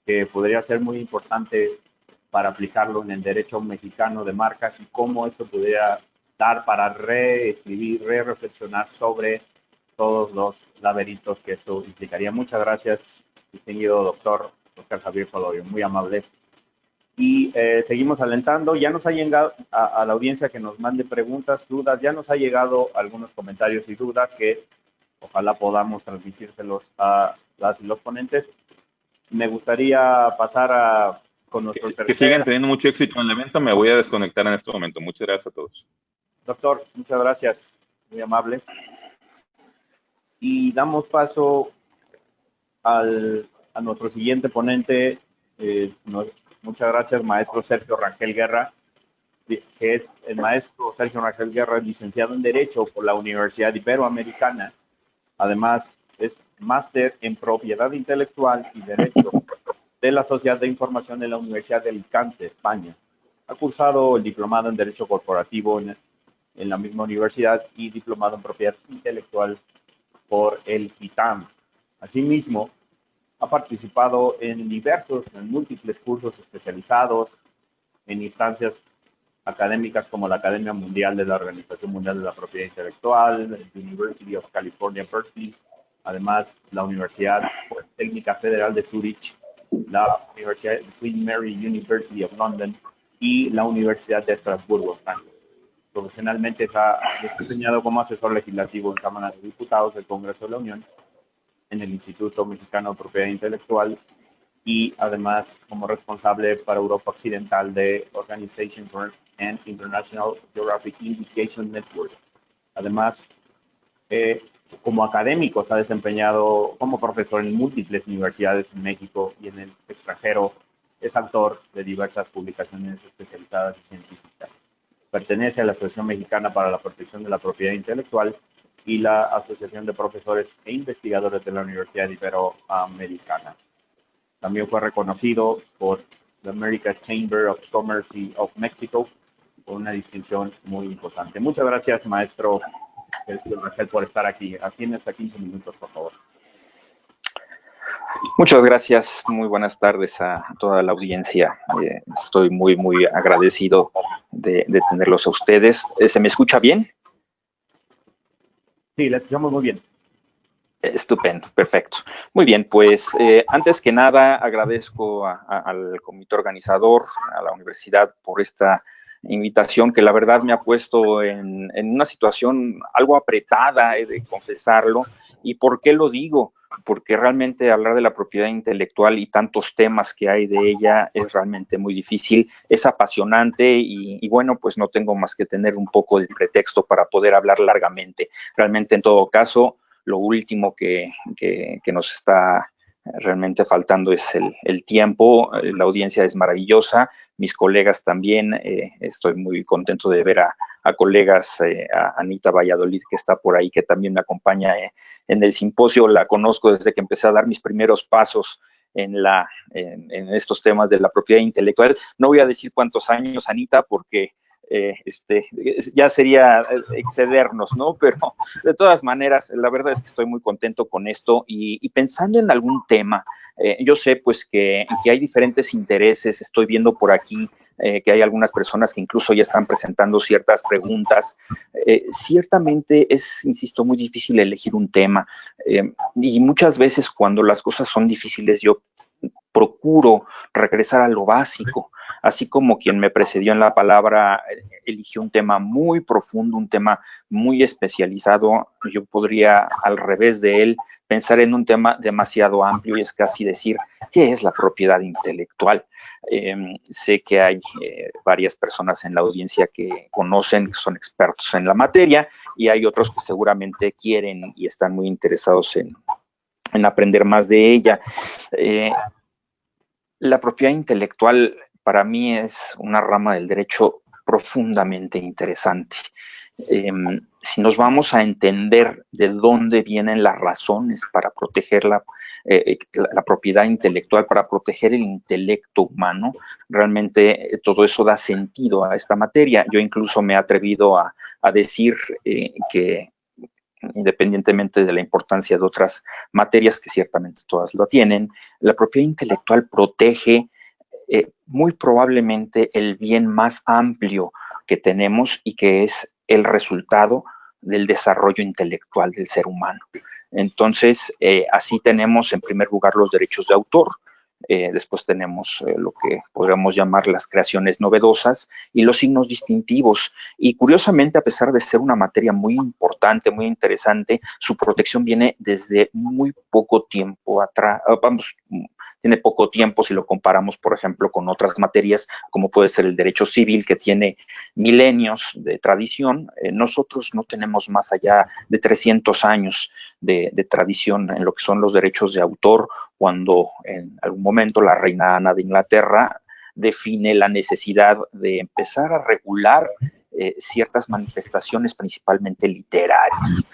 que podría ser muy importante para aplicarlo en el derecho mexicano de marcas y cómo esto pudiera dar para reescribir, reflexionar sobre todos los laberintos que esto implicaría. Muchas gracias, distinguido doctor Oscar Javier Solorio, muy amable. Y seguimos alentando. Ya nos ha llegado a la audiencia que nos mande preguntas, dudas. Ya nos ha llegado algunos comentarios y dudas que ojalá podamos transmitírselos a las y los ponentes. Me gustaría pasar con nuestro que sigan teniendo mucho éxito en el evento. Me voy a desconectar en este momento. Muchas gracias a todos. Doctor, muchas gracias. Muy amable. Y damos paso a nuestro siguiente ponente. Muchas gracias, maestro Sergio Rangel Guerra, que es el maestro Sergio Rangel Guerra, licenciado en Derecho por la Universidad Iberoamericana. Además, es máster en Propiedad Intelectual y Derecho de la Sociedad de Información de la Universidad de Alicante, España. Ha cursado el diplomado en Derecho Corporativo en la misma universidad y diplomado en Propiedad Intelectual por el ITAM. Asimismo, ha participado en múltiples cursos especializados en instancias académicas como la Academia Mundial de la Organización Mundial de la Propiedad Intelectual, la University of California, Berkeley, además la Universidad Técnica Federal de Zurich, la Universidad Queen Mary University of London y la Universidad de Estrasburgo, Francia. Profesionalmente está desempeñado como asesor legislativo en Cámara de Diputados del Congreso de la Unión, en el Instituto Mexicano de Propiedad Intelectual y además como responsable para Europa Occidental de Organization for an International Geographic Indication Network. Además, como académico se ha desempeñado como profesor en múltiples universidades en México y en el extranjero. Es autor de diversas publicaciones especializadas y científicas. Pertenece a la Asociación Mexicana para la Protección de la Propiedad Intelectual y la Asociación de Profesores e Investigadores de la Universidad Iberoamericana. También fue reconocido por la American Chamber of Commerce of Mexico por una distinción muy importante. Muchas gracias, maestro Rangel, por estar aquí. Tiene hasta 15 minutos, por favor. Muchas gracias. Muy buenas tardes a toda la audiencia. Estoy muy agradecido de tenerlos a ustedes. ¿Se me escucha bien? Sí, le escuchamos muy bien. Estupendo, perfecto. Muy bien, pues antes que nada agradezco al comité organizador, a la universidad por esta invitación que la verdad me ha puesto en una situación algo apretada, he de confesarlo. ¿Y por qué lo digo? Porque realmente hablar de la propiedad intelectual y tantos temas que hay de ella es realmente muy difícil, es apasionante y bueno, pues no tengo más que tener un poco de pretexto para poder hablar largamente. Realmente, en todo caso, lo último que nos está realmente faltando es el tiempo. La audiencia es maravillosa, mis colegas también. Estoy muy contento de ver a colegas, a Anita Valladolid, que está por ahí, que también me acompaña en el simposio. La conozco desde que empecé a dar mis primeros pasos en estos temas de la propiedad intelectual. No voy a decir cuántos años, Anita, porque ya sería excedernos, ¿no? Pero de todas maneras, la verdad es que estoy muy contento con esto y pensando en algún tema. Yo sé pues que hay diferentes intereses. Estoy viendo por aquí que hay algunas personas que incluso ya están presentando ciertas preguntas. Ciertamente es, insisto, muy difícil elegir un tema y muchas veces cuando las cosas son difíciles yo procuro regresar a lo básico, así como quien me precedió en la palabra eligió un tema muy profundo, un tema muy especializado. Yo podría, al revés de él, pensar en un tema demasiado amplio y es casi decir, ¿qué es la propiedad intelectual? Sé que hay varias personas en la audiencia que conocen, que son expertos en la materia, y hay otros que seguramente quieren y están muy interesados en aprender más de ella. La propiedad intelectual para mí es una rama del derecho profundamente interesante. Si nos vamos a entender de dónde vienen las razones para proteger la propiedad intelectual, para proteger el intelecto humano, realmente todo eso da sentido a esta materia. Yo incluso me he atrevido a decir que independientemente de la importancia de otras materias, que ciertamente todas lo tienen, la propiedad intelectual protege muy probablemente el bien más amplio que tenemos y que es el resultado del desarrollo intelectual del ser humano. Entonces, así tenemos en primer lugar los derechos de autor. Después tenemos lo que podríamos llamar las creaciones novedosas y los signos distintivos. Y curiosamente, a pesar de ser una materia muy importante, muy interesante, su protección viene desde muy poco tiempo atrás. Tiene poco tiempo si lo comparamos, por ejemplo, con otras materias, como puede ser el derecho civil, que tiene milenios de tradición. Nosotros no tenemos más allá de 300 años de tradición en lo que son los derechos de autor, cuando en algún momento la reina Ana de Inglaterra define la necesidad de empezar a regular ciertas manifestaciones, principalmente literarias.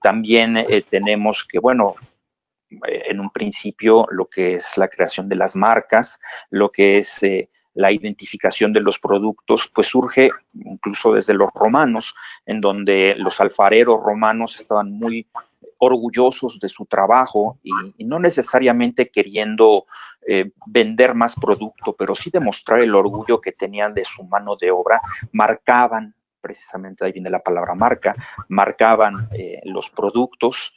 También tenemos que, bueno, en un principio lo que es la creación de las marcas, lo que es la identificación de los productos, pues surge incluso desde los romanos, en donde los alfareros romanos estaban muy orgullosos de su trabajo y no necesariamente queriendo vender más producto, pero sí demostrar el orgullo que tenían de su mano de obra, marcaban, precisamente ahí viene la palabra marca, marcaban los productos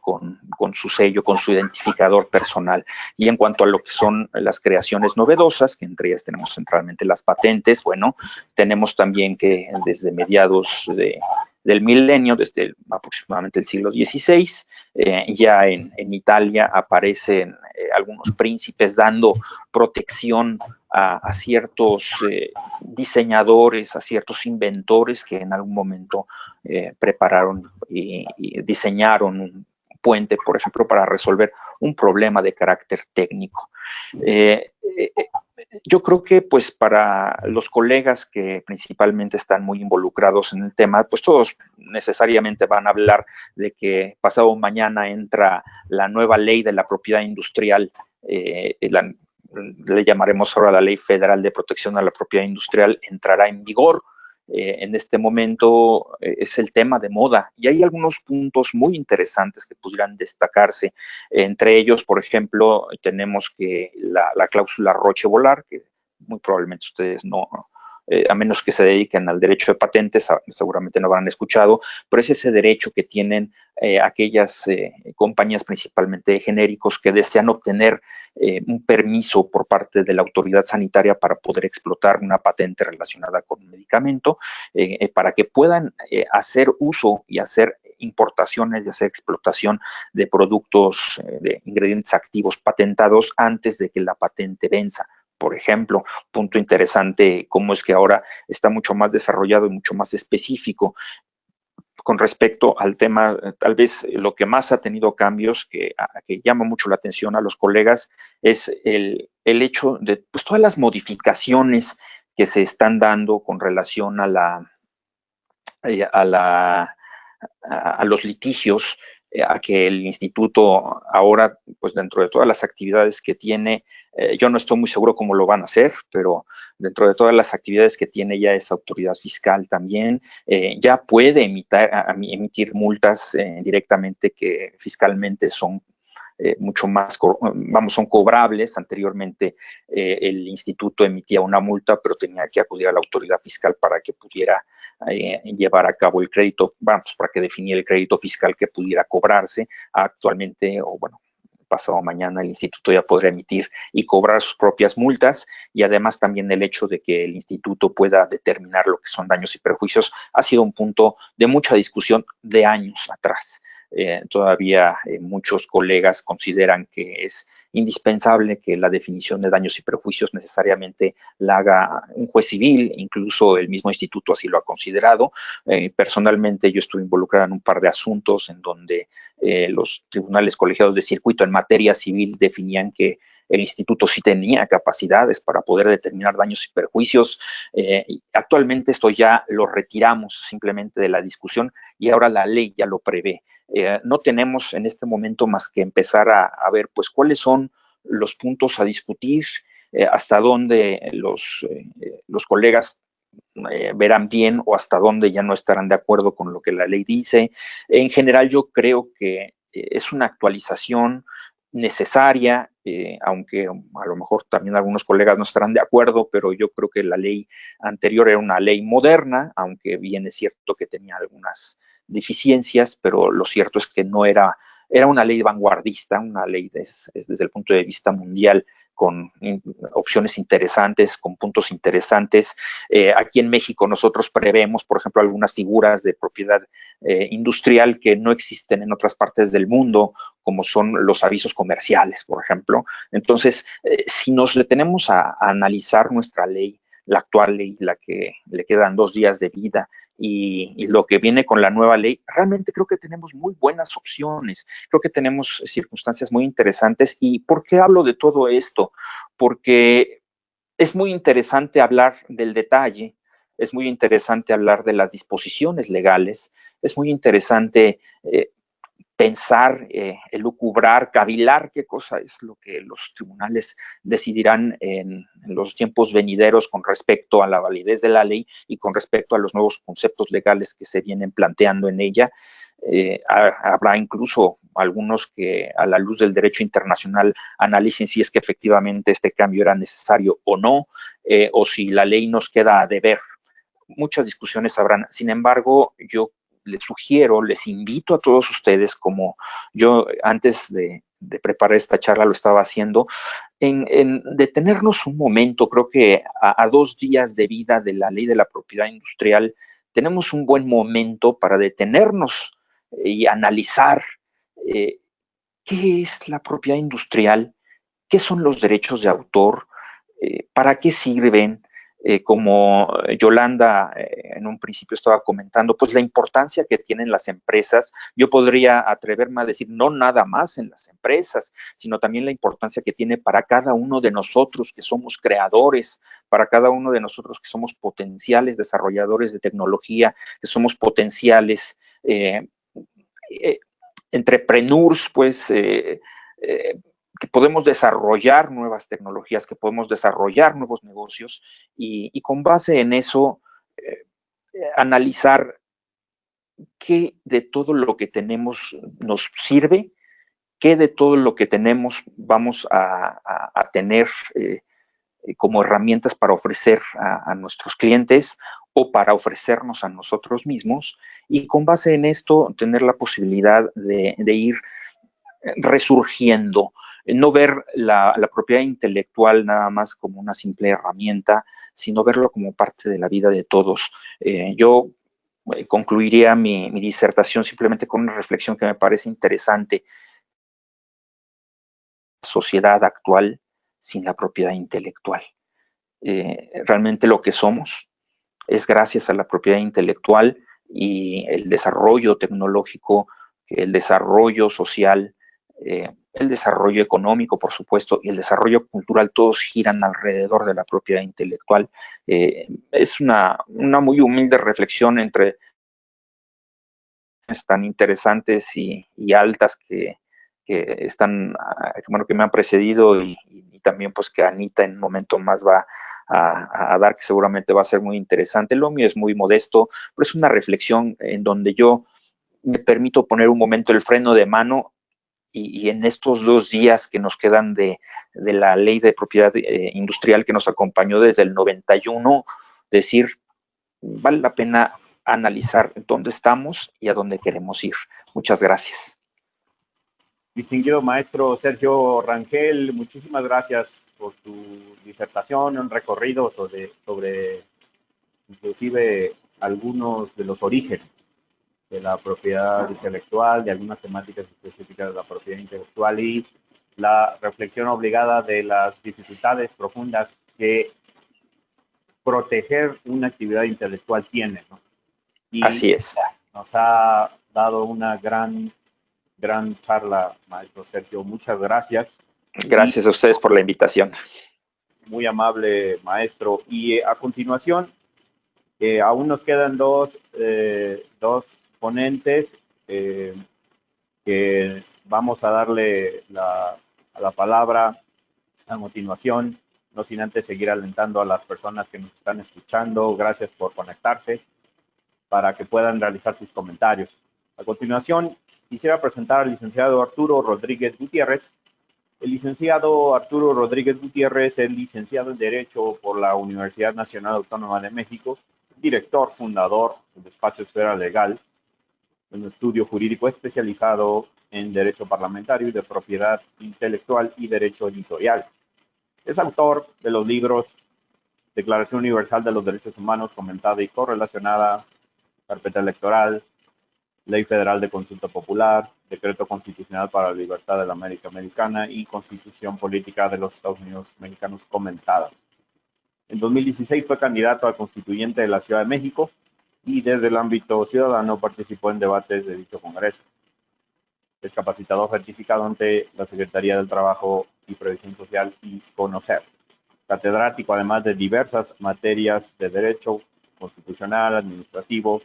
con su sello, con su identificador personal. Y en cuanto a lo que son las creaciones novedosas, que entre ellas tenemos centralmente las patentes, bueno, tenemos también que desde mediados del milenio, desde aproximadamente el siglo XVI, ya en Italia aparecen algunos príncipes dando protección a ciertos diseñadores, a ciertos inventores que en algún momento prepararon y diseñaron un puente, por ejemplo, para resolver un problema de carácter técnico. Yo creo que pues para los colegas que principalmente están muy involucrados en el tema, pues todos necesariamente van a hablar de que pasado mañana entra la nueva ley de la propiedad industrial, le llamaremos ahora la Ley Federal de Protección a la Propiedad Industrial, entrará en vigor. En este momento es el tema de moda y hay algunos puntos muy interesantes que pudieran destacarse. Entre ellos, por ejemplo, tenemos que la cláusula Roche-Bolard, que muy probablemente ustedes no, a menos que se dediquen al derecho de patentes, seguramente no habrán escuchado, pero es ese derecho que tienen aquellas compañías principalmente de genéricos que desean obtener un permiso por parte de la autoridad sanitaria para poder explotar una patente relacionada con un medicamento, para que puedan hacer uso y hacer importaciones y hacer explotación de productos, de ingredientes activos patentados antes de que la patente venza. Por ejemplo, punto interesante, cómo es que ahora está mucho más desarrollado y mucho más específico con respecto al tema. Tal vez lo que más ha tenido cambios que llama mucho la atención a los colegas es el hecho de pues, todas las modificaciones que se están dando con relación a los litigios, a que el instituto ahora, pues dentro de todas las actividades que tiene, yo no estoy muy seguro cómo lo van a hacer, pero dentro de todas las actividades que tiene ya esa autoridad fiscal también, ya puede emitir multas directamente que fiscalmente son mucho más, son cobrables. Anteriormente el instituto emitía una multa, pero tenía que acudir a la autoridad fiscal para que pudiera llevar a cabo el crédito, para que definiera el crédito fiscal que pudiera cobrarse. Actualmente, o bueno, pasado mañana, el instituto ya podrá emitir y cobrar sus propias multas, y además también el hecho de que el instituto pueda determinar lo que son daños y perjuicios ha sido un punto de mucha discusión de años atrás. Todavía muchos colegas consideran que es indispensable que la definición de daños y perjuicios necesariamente la haga un juez civil, incluso el mismo instituto así lo ha considerado. Personalmente yo estuve involucrada en un par de asuntos en donde los tribunales colegiados de circuito en materia civil definían que el instituto sí tenía capacidades para poder determinar daños y perjuicios. Actualmente esto ya lo retiramos simplemente de la discusión y ahora la ley ya lo prevé. No tenemos en este momento más que empezar a ver pues cuáles son los puntos a discutir, hasta dónde los colegas verán bien o hasta dónde ya no estarán de acuerdo con lo que la ley dice. En general yo creo que es una actualización necesaria, aunque a lo mejor también algunos colegas no estarán de acuerdo, pero yo creo que la ley anterior era una ley moderna, aunque bien es cierto que tenía algunas deficiencias, pero lo cierto es que no era una ley vanguardista, una ley desde el punto de vista mundial, con opciones interesantes, con puntos interesantes. Aquí en México nosotros prevemos, por ejemplo, algunas figuras de propiedad industrial que no existen en otras partes del mundo, como son los avisos comerciales, por ejemplo. Entonces, si nos detenemos a analizar nuestra ley, la actual ley, la que le quedan 2 días de vida, y lo que viene con la nueva ley, realmente creo que tenemos muy buenas opciones, creo que tenemos circunstancias muy interesantes. ¿Y por qué hablo de todo esto? Porque es muy interesante hablar del detalle, es muy interesante hablar de las disposiciones legales, es muy interesante pensar, elucubrar, cavilar qué cosa es lo que los tribunales decidirán en los tiempos venideros con respecto a la validez de la ley y con respecto a los nuevos conceptos legales que se vienen planteando en ella. Habrá incluso algunos que a la luz del derecho internacional analicen si es que efectivamente este cambio era necesario o no, o si la ley nos queda a deber. Muchas discusiones habrán. Sin embargo, yo les sugiero, les invito a todos ustedes, como yo antes de preparar esta charla lo estaba haciendo, en detenernos un momento. Creo que a 2 días de vida de la ley de la propiedad industrial tenemos un buen momento para detenernos y analizar qué es la propiedad industrial, qué son los derechos de autor, para qué sirven, como Yolanda en un principio estaba comentando, pues la importancia que tienen las empresas. Yo podría atreverme a decir, no nada más en las empresas, sino también la importancia que tiene para cada uno de nosotros que somos creadores, para cada uno de nosotros que somos potenciales desarrolladores de tecnología, que somos potenciales entrepreneurs, pues, que podemos desarrollar nuevas tecnologías, que podemos desarrollar nuevos negocios y con base en eso analizar qué de todo lo que tenemos nos sirve, qué de todo lo que tenemos vamos a tener como herramientas para ofrecer a nuestros clientes o para ofrecernos a nosotros mismos, y con base en esto tener la posibilidad de ir resurgiendo, no ver la propiedad intelectual nada más como una simple herramienta, sino verlo como parte de la vida de todos. Yo concluiría mi disertación simplemente con una reflexión que me parece interesante. Sociedad actual sin la propiedad intelectual. Realmente lo que somos es gracias a la propiedad intelectual y el desarrollo tecnológico, el desarrollo social, el desarrollo económico, por supuesto, y el desarrollo cultural, todos giran alrededor de la propiedad intelectual. Es una muy humilde reflexión entre tan interesantes y altas que están, bueno, que me han precedido y también pues que Anita en un momento más va a dar, que seguramente va a ser muy interesante. Lo mío es muy modesto, pero es una reflexión en donde yo me permito poner un momento el freno de mano y en estos 2 días que nos quedan de la ley de propiedad industrial que nos acompañó desde el 91, decir, vale la pena analizar dónde estamos y a dónde queremos ir. Muchas gracias. Distinguido maestro Sergio Rangel, muchísimas gracias por tu disertación, un recorrido sobre inclusive algunos de los orígenes de la propiedad intelectual, de algunas temáticas específicas de la propiedad intelectual y la reflexión obligada de las dificultades profundas que proteger una actividad intelectual tiene, ¿no? Y así es. Nos ha dado una gran charla, maestro Sergio. Muchas gracias. Gracias a ustedes por la invitación. Muy amable, maestro. Y a continuación, aún nos quedan dos ponentes que vamos a darle la palabra a continuación, no sin antes seguir alentando a las personas que nos están escuchando. Gracias por conectarse para que puedan realizar sus comentarios. A continuación, quisiera presentar al licenciado Arturo Rodríguez Gutiérrez. El licenciado Arturo Rodríguez Gutiérrez es licenciado en Derecho por la Universidad Nacional Autónoma de México, director fundador del despacho Esfera Legal, un estudio jurídico especializado en Derecho Parlamentario y de Propiedad Intelectual y Derecho Editorial. Es autor de los libros Declaración Universal de los Derechos Humanos comentada y correlacionada, Carpeta Electoral, Ley Federal de Consulta Popular, Decreto Constitucional para la Libertad de la América Americana y Constitución Política de los Estados Unidos Mexicanos comentadas. En 2016 fue candidato a constituyente de la Ciudad de México y desde el ámbito ciudadano participó en debates de dicho Congreso. Es capacitador certificado ante la Secretaría del Trabajo y Previsión Social y CONOCER. Catedrático además de diversas materias de Derecho Constitucional, Administrativo,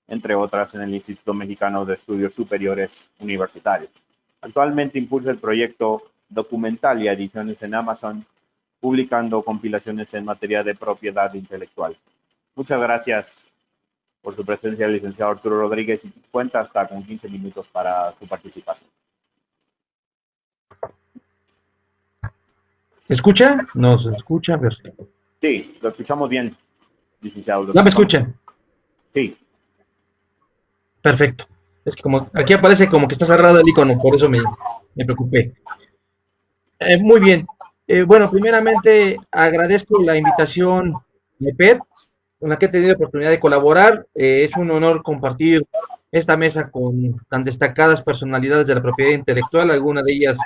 entre otras en el Instituto Mexicano de Estudios Superiores Universitarios. Actualmente impulsa el proyecto Documentalia Ediciones en Amazon, publicando compilaciones en materia de propiedad intelectual. Muchas gracias, por su presencia el licenciado Arturo Rodríguez y cuenta hasta con 15 minutos para su participación. ¿Se escucha? No se escucha, a ver. Sí, lo escuchamos bien, licenciado. ¿No me escuchan? Sí. Perfecto. Es que como aquí aparece como que está cerrado el icono, por eso me preocupé. Muy bien. Bueno, primeramente agradezco la invitación de PET, con la que he tenido oportunidad de colaborar. Es un honor compartir esta mesa con tan destacadas personalidades de la propiedad intelectual. Algunas de ellas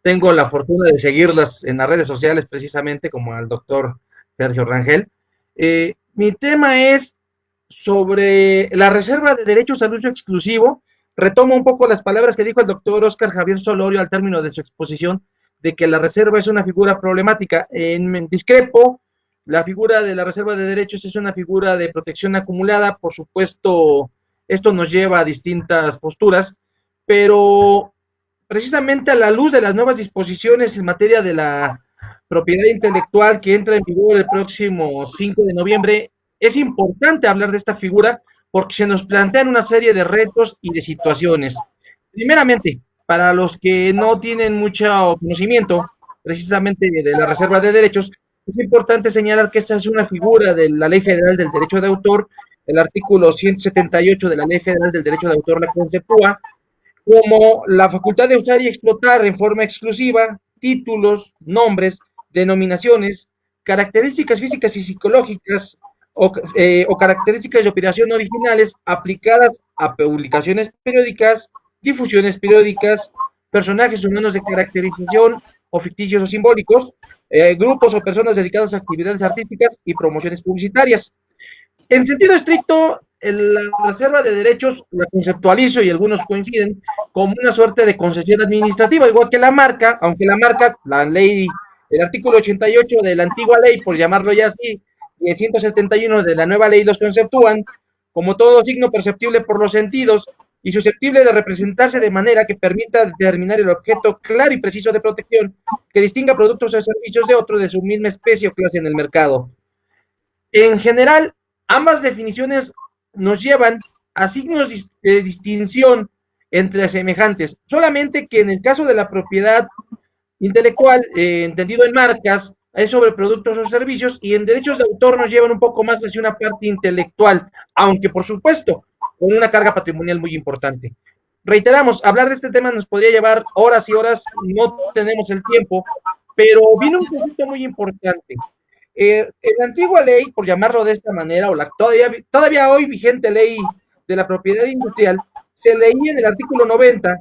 tengo la fortuna de seguirlas en las redes sociales, precisamente como al doctor Sergio Rangel. Mi tema es sobre la reserva de derechos al uso exclusivo. Retomo un poco las palabras que dijo el doctor Óscar Javier Solorio al término de su exposición, de que la reserva es una figura problemática. En discrepo, la figura de la reserva de derechos es una figura de protección acumulada. Por supuesto, esto nos lleva a distintas posturas, pero precisamente a la luz de las nuevas disposiciones en materia de la propiedad intelectual que entra en vigor el próximo 5 de noviembre, es importante hablar de esta figura porque se nos plantean una serie de retos y de situaciones. Primeramente, para los que no tienen mucho conocimiento precisamente de la reserva de derechos, es importante señalar que esta es una figura de la Ley Federal del Derecho de Autor. El artículo 178 de la Ley Federal del Derecho de Autor la conceptúa como la facultad de usar y explotar en forma exclusiva títulos, nombres, denominaciones, características físicas y psicológicas o características de operación originales aplicadas a publicaciones periódicas, difusiones periódicas, personajes humanos de caracterización o ficticios o simbólicos, grupos o personas dedicadas a actividades artísticas y promociones publicitarias. En sentido estricto, la reserva de derechos la conceptualizo y algunos coinciden como una suerte de concesión administrativa, igual que la marca, aunque la marca, la ley, el artículo 88 de la antigua ley, por llamarlo ya así, y el 171 de la nueva ley los conceptúan como todo signo perceptible por los sentidos y susceptible de representarse de manera que permita determinar el objeto claro y preciso de protección que distinga productos o servicios de otros de su misma especie o clase en el mercado. En general, ambas definiciones nos llevan a signos de distinción entre semejantes, solamente que en el caso de la propiedad intelectual, entendido en marcas, es sobre productos o servicios, y en derechos de autor nos llevan un poco más hacia una parte intelectual, aunque por supuesto con una carga patrimonial muy importante. Reiteramos, hablar de este tema nos podría llevar horas y horas, no tenemos el tiempo, pero viene un concepto muy importante. En la antigua ley, por llamarlo de esta manera, o la todavía hoy vigente ley de la propiedad industrial, se leía en el artículo 90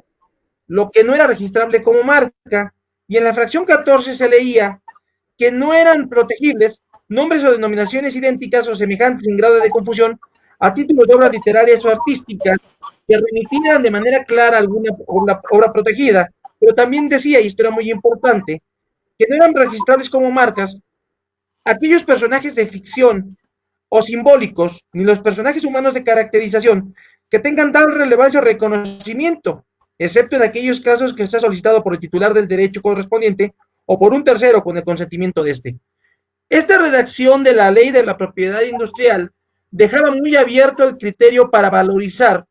lo que no era registrable como marca, y en la fracción 14 se leía que no eran protegibles nombres o denominaciones idénticas o semejantes en grado de confusión a títulos de obras literarias o artísticas que remitieran de manera clara a alguna obra protegida, pero también decía, y esto era muy importante, que no eran registrables como marcas aquellos personajes de ficción o simbólicos, ni los personajes humanos de caracterización que tengan tal relevancia o reconocimiento, excepto en aquellos casos que sea solicitado por el titular del derecho correspondiente o por un tercero con el consentimiento de este. Esta redacción de la ley de la propiedad industrial dejaba muy abierto el criterio para valorizar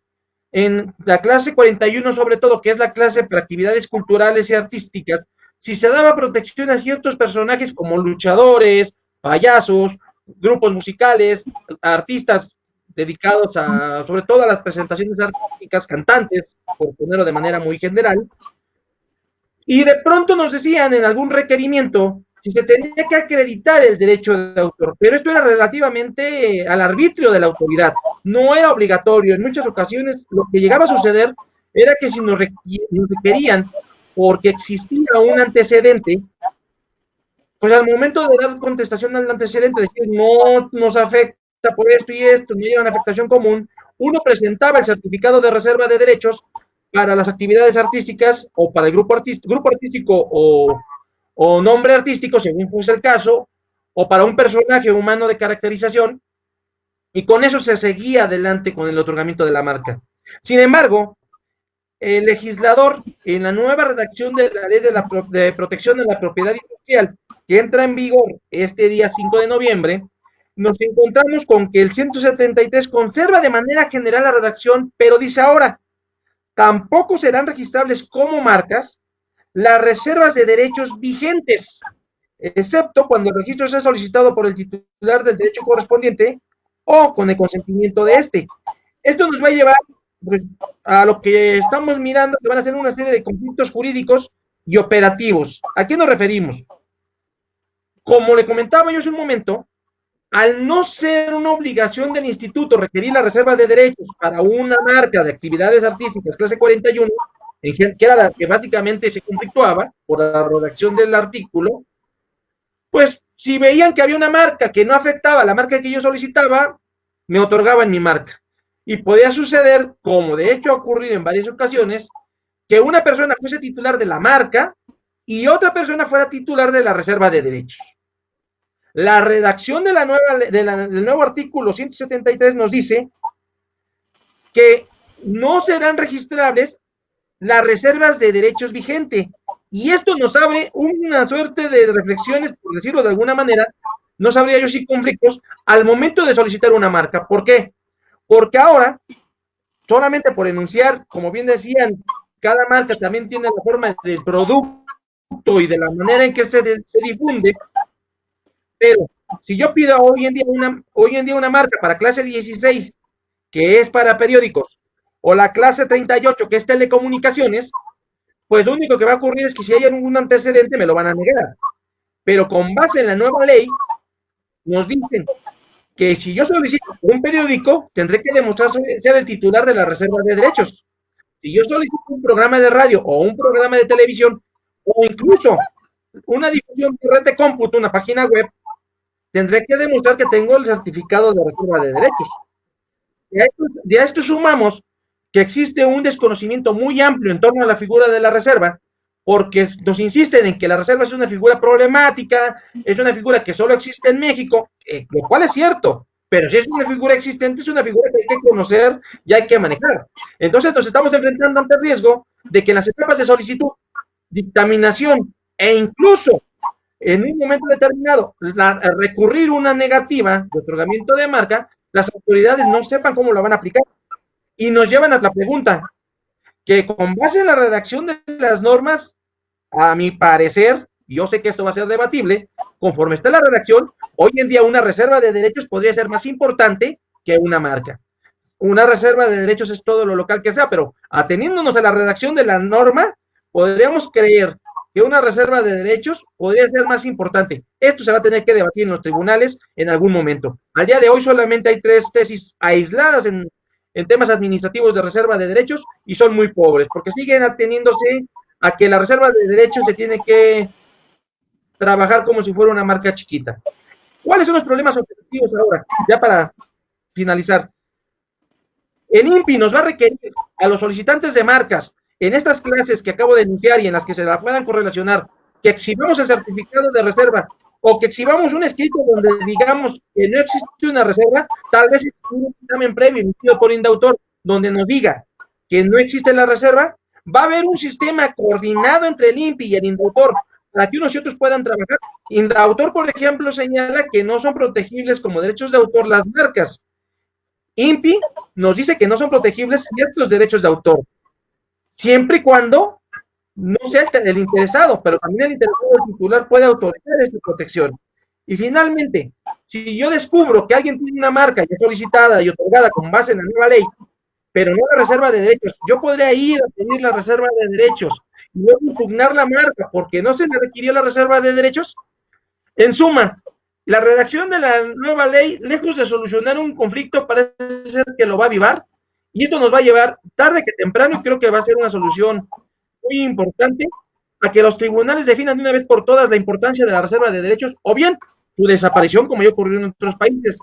en la clase 41 sobre todo, que es la clase para actividades culturales y artísticas, si se daba protección a ciertos personajes como luchadores, payasos, grupos musicales, artistas dedicados a, sobre todo a las presentaciones artísticas, cantantes, por ponerlo de manera muy general, y de pronto nos decían en algún requerimiento si se tenía que acreditar el derecho de autor, pero esto era relativamente al arbitrio de la autoridad, no era obligatorio. En muchas ocasiones lo que llegaba a suceder era que si nos requerían porque existía un antecedente, pues al momento de dar contestación al antecedente, decir no nos afecta por esto y esto, no hay una afectación común, uno presentaba el certificado de reserva de derechos para las actividades artísticas o para el grupo artístico o nombre artístico, según fuese el caso, o para un personaje humano de caracterización, y con eso se seguía adelante con el otorgamiento de la marca. Sin embargo, el legislador, en la nueva redacción de la Ley de Protección de la Propiedad Industrial, que entra en vigor este día 5 de noviembre, nos encontramos con que el 173 conserva de manera general la redacción, pero dice ahora, tampoco serán registrables como marcas las reservas de derechos vigentes, excepto cuando el registro sea solicitado por el titular del derecho correspondiente o con el consentimiento de este. Esto nos va a llevar pues, a lo que estamos mirando, que van a ser una serie de conflictos jurídicos y operativos. ¿A qué nos referimos? Como le comentaba yo hace un momento, al no ser una obligación del instituto requerir la reserva de derechos para una marca de actividades artísticas clase 41, que era la que básicamente se conflictuaba por la redacción del artículo, pues si veían que había una marca que no afectaba a la marca que yo solicitaba, me otorgaban mi marca. Y podía suceder, como de hecho ha ocurrido en varias ocasiones, que una persona fuese titular de la marca y otra persona fuera titular de la reserva de derechos. La redacción de del nuevo artículo 173 nos dice que no serán registrables las reservas de derechos vigentes. Y esto nos abre una suerte de reflexiones, por decirlo de alguna manera, no sabría yo si conflictos, al momento de solicitar una marca. ¿Por qué? Porque ahora, solamente por enunciar, como bien decían, cada marca también tiene la forma del producto y de la manera en que se difunde, pero si yo pido hoy en día una marca para clase 16, que es para periódicos, o la clase 38, que es telecomunicaciones, pues lo único que va a ocurrir es que si hay algún antecedente me lo van a negar. Pero con base en la nueva ley, nos dicen que si yo solicito un periódico, tendré que demostrar ser el titular de la reserva de derechos. Si yo solicito un programa de radio o un programa de televisión, o incluso una difusión de red de cómputo, una página web, tendré que demostrar que tengo el certificado de reserva de derechos. Y a esto sumamos que existe un desconocimiento muy amplio en torno a la figura de la reserva, porque nos insisten en que la reserva es una figura problemática, es una figura que solo existe en México, lo cual es cierto, pero si es una figura existente, es una figura que hay que conocer y hay que manejar. Entonces nos estamos enfrentando ante el riesgo de que en las etapas de solicitud, dictaminación e incluso en un momento determinado recurrir una negativa de otorgamiento de marca, las autoridades no sepan cómo la van a aplicar. Y nos llevan a la pregunta, que con base en la redacción de las normas, a mi parecer, yo sé que esto va a ser debatible, conforme está la redacción, hoy en día una reserva de derechos podría ser más importante que una marca. Una reserva de derechos es todo lo local que sea, pero ateniéndonos a la redacción de la norma, podríamos creer que una reserva de derechos podría ser más importante. Esto se va a tener que debatir en los tribunales en algún momento. Al día de hoy solamente hay 3 tesis aisladas en temas administrativos de reserva de derechos y son muy pobres, porque siguen ateniéndose a que la reserva de derechos se tiene que trabajar como si fuera una marca chiquita. ¿Cuáles son los problemas operativos ahora? Ya para finalizar. El INPI nos va a requerir a los solicitantes de marcas en estas clases que acabo de enunciar y en las que se la puedan correlacionar, que exhibamos el certificado de reserva o que exhibamos un escrito donde digamos que no existe una reserva, tal vez un examen previo emitido por Indautor donde nos diga que no existe la reserva, va a haber un sistema coordinado entre el INPI y el Indautor para que unos y otros puedan trabajar. Indautor, por ejemplo, señala que no son protegibles como derechos de autor las marcas. INPI nos dice que no son protegibles ciertos derechos de autor, siempre y cuando no sea el interesado, pero también el interesado titular puede autorizar esta protección. Y finalmente, si yo descubro que alguien tiene una marca ya solicitada y otorgada con base en la nueva ley, pero no la reserva de derechos, yo podría ir a pedir la reserva de derechos y luego impugnar la marca porque no se le requirió la reserva de derechos. En suma, la redacción de la nueva ley, lejos de solucionar un conflicto, parece ser que lo va a avivar, y esto nos va a llevar tarde que temprano, y creo que va a ser una solución muy importante, a que los tribunales definan de una vez por todas la importancia de la reserva de derechos, o bien su desaparición, como ya ocurrió en otros países.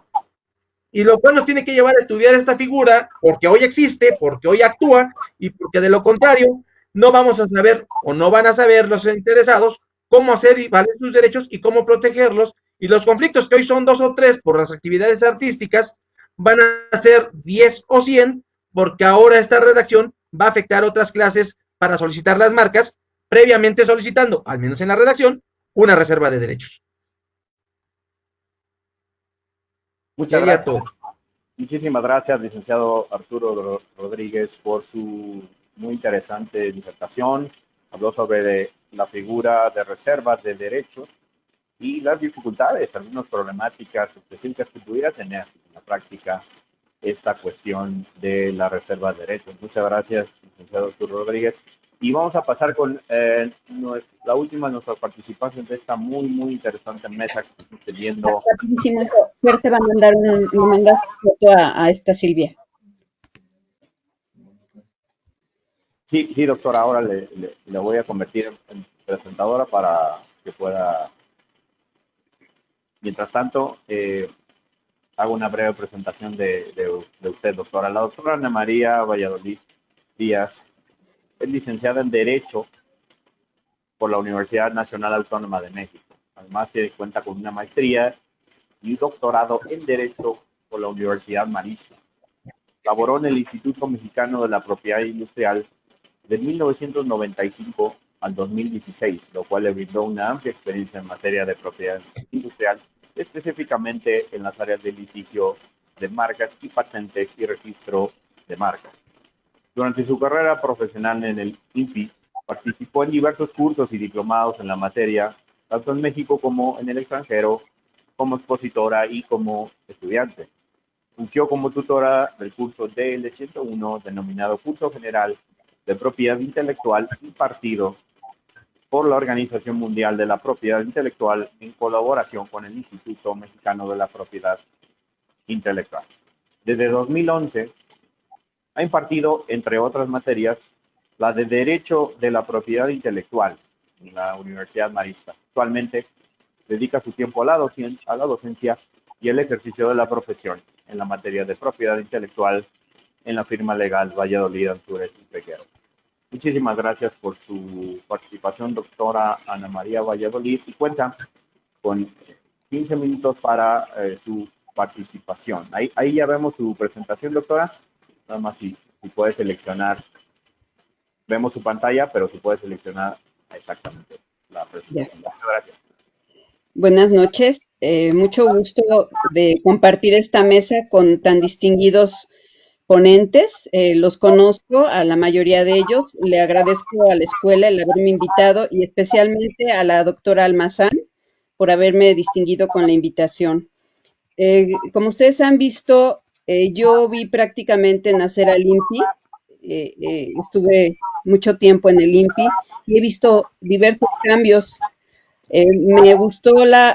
Y lo cual nos tiene que llevar a estudiar esta figura, porque hoy existe, porque hoy actúa, y porque de lo contrario, no vamos a saber, o no van a saber los interesados, cómo hacer valer sus derechos y cómo protegerlos, y los conflictos que hoy son 2 o 3 por las actividades artísticas, van a ser 10 o 100, porque ahora esta redacción va a afectar otras clases para solicitar las marcas, previamente solicitando, al menos en la redacción, una reserva de derechos. Muchas Sería gracias. todo. Muchísimas gracias, licenciado Arturo Rodríguez, por su muy interesante disertación. Habló sobre la figura de reservas de derechos y las dificultades, algunas problemáticas específicas que pudiera tener en la práctica esta cuestión de la reserva de derechos. Muchas gracias, licenciado Arturo Rodríguez. Y vamos a pasar con la última de nuestras participantes de esta muy interesante mesa que estamos teniendo. Rapidísimo, Fer va a mandar le mandas foto a esta Silvia. Sí, sí, doctora, ahora le voy a convertir en presentadora para que pueda. Mientras tanto, hago una breve presentación de usted, doctora. La doctora Ana María Valladolid Díaz es licenciada en Derecho por la Universidad Nacional Autónoma de México. Además, cuenta con una maestría y un doctorado en Derecho por la Universidad Marista. Laboró en el Instituto Mexicano de la Propiedad Industrial de 1995 al 2016, lo cual le brindó una amplia experiencia en materia de propiedad industrial, específicamente en las áreas de litigio de marcas y patentes y registro de marcas. Durante su carrera profesional en el INPI, participó en diversos cursos y diplomados en la materia, tanto en México como en el extranjero, como expositora y como estudiante. Fungió como tutora del curso DL101, denominado Curso General de Propiedad Intelectual, impartido por la Organización Mundial de la Propiedad Intelectual en colaboración con el Instituto Mexicano de la Propiedad Intelectual. Desde 2011 ha impartido, entre otras materias, la de Derecho de la Propiedad Intelectual en la Universidad Marista. Actualmente dedica su tiempo a la docencia y el ejercicio de la profesión en la materia de propiedad intelectual en la firma legal Valladolid, Anzures y Peguero. Muchísimas gracias por su participación, doctora Ana María Valladolid, y cuenta con 15 minutos para su participación. Ahí ya vemos su presentación, doctora. Nada más si puede seleccionar, vemos su pantalla, pero si puede seleccionar exactamente la presentación. Muchas gracias. Buenas noches, mucho gusto de compartir esta mesa con tan distinguidos ponentes. Los conozco a la mayoría de ellos, le agradezco a la escuela el haberme invitado y especialmente a la doctora Almazán por haberme distinguido con la invitación. Como ustedes han visto, yo vi prácticamente nacer al INPI, estuve mucho tiempo en el INPI y he visto diversos cambios. Me gustó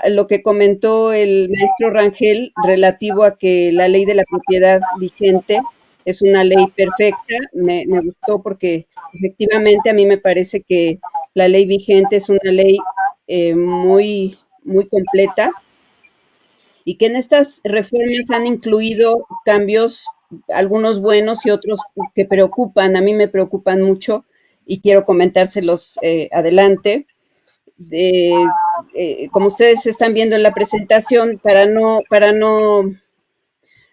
lo que comentó el maestro Rangel relativo a que la ley de la propiedad vigente es una ley perfecta. Me gustó porque efectivamente a mí me parece que la ley vigente es una ley muy completa y que en estas reformas han incluido cambios, algunos buenos y otros que preocupan. A mí me preocupan mucho y quiero comentárselos adelante. Como ustedes están viendo en la presentación, para no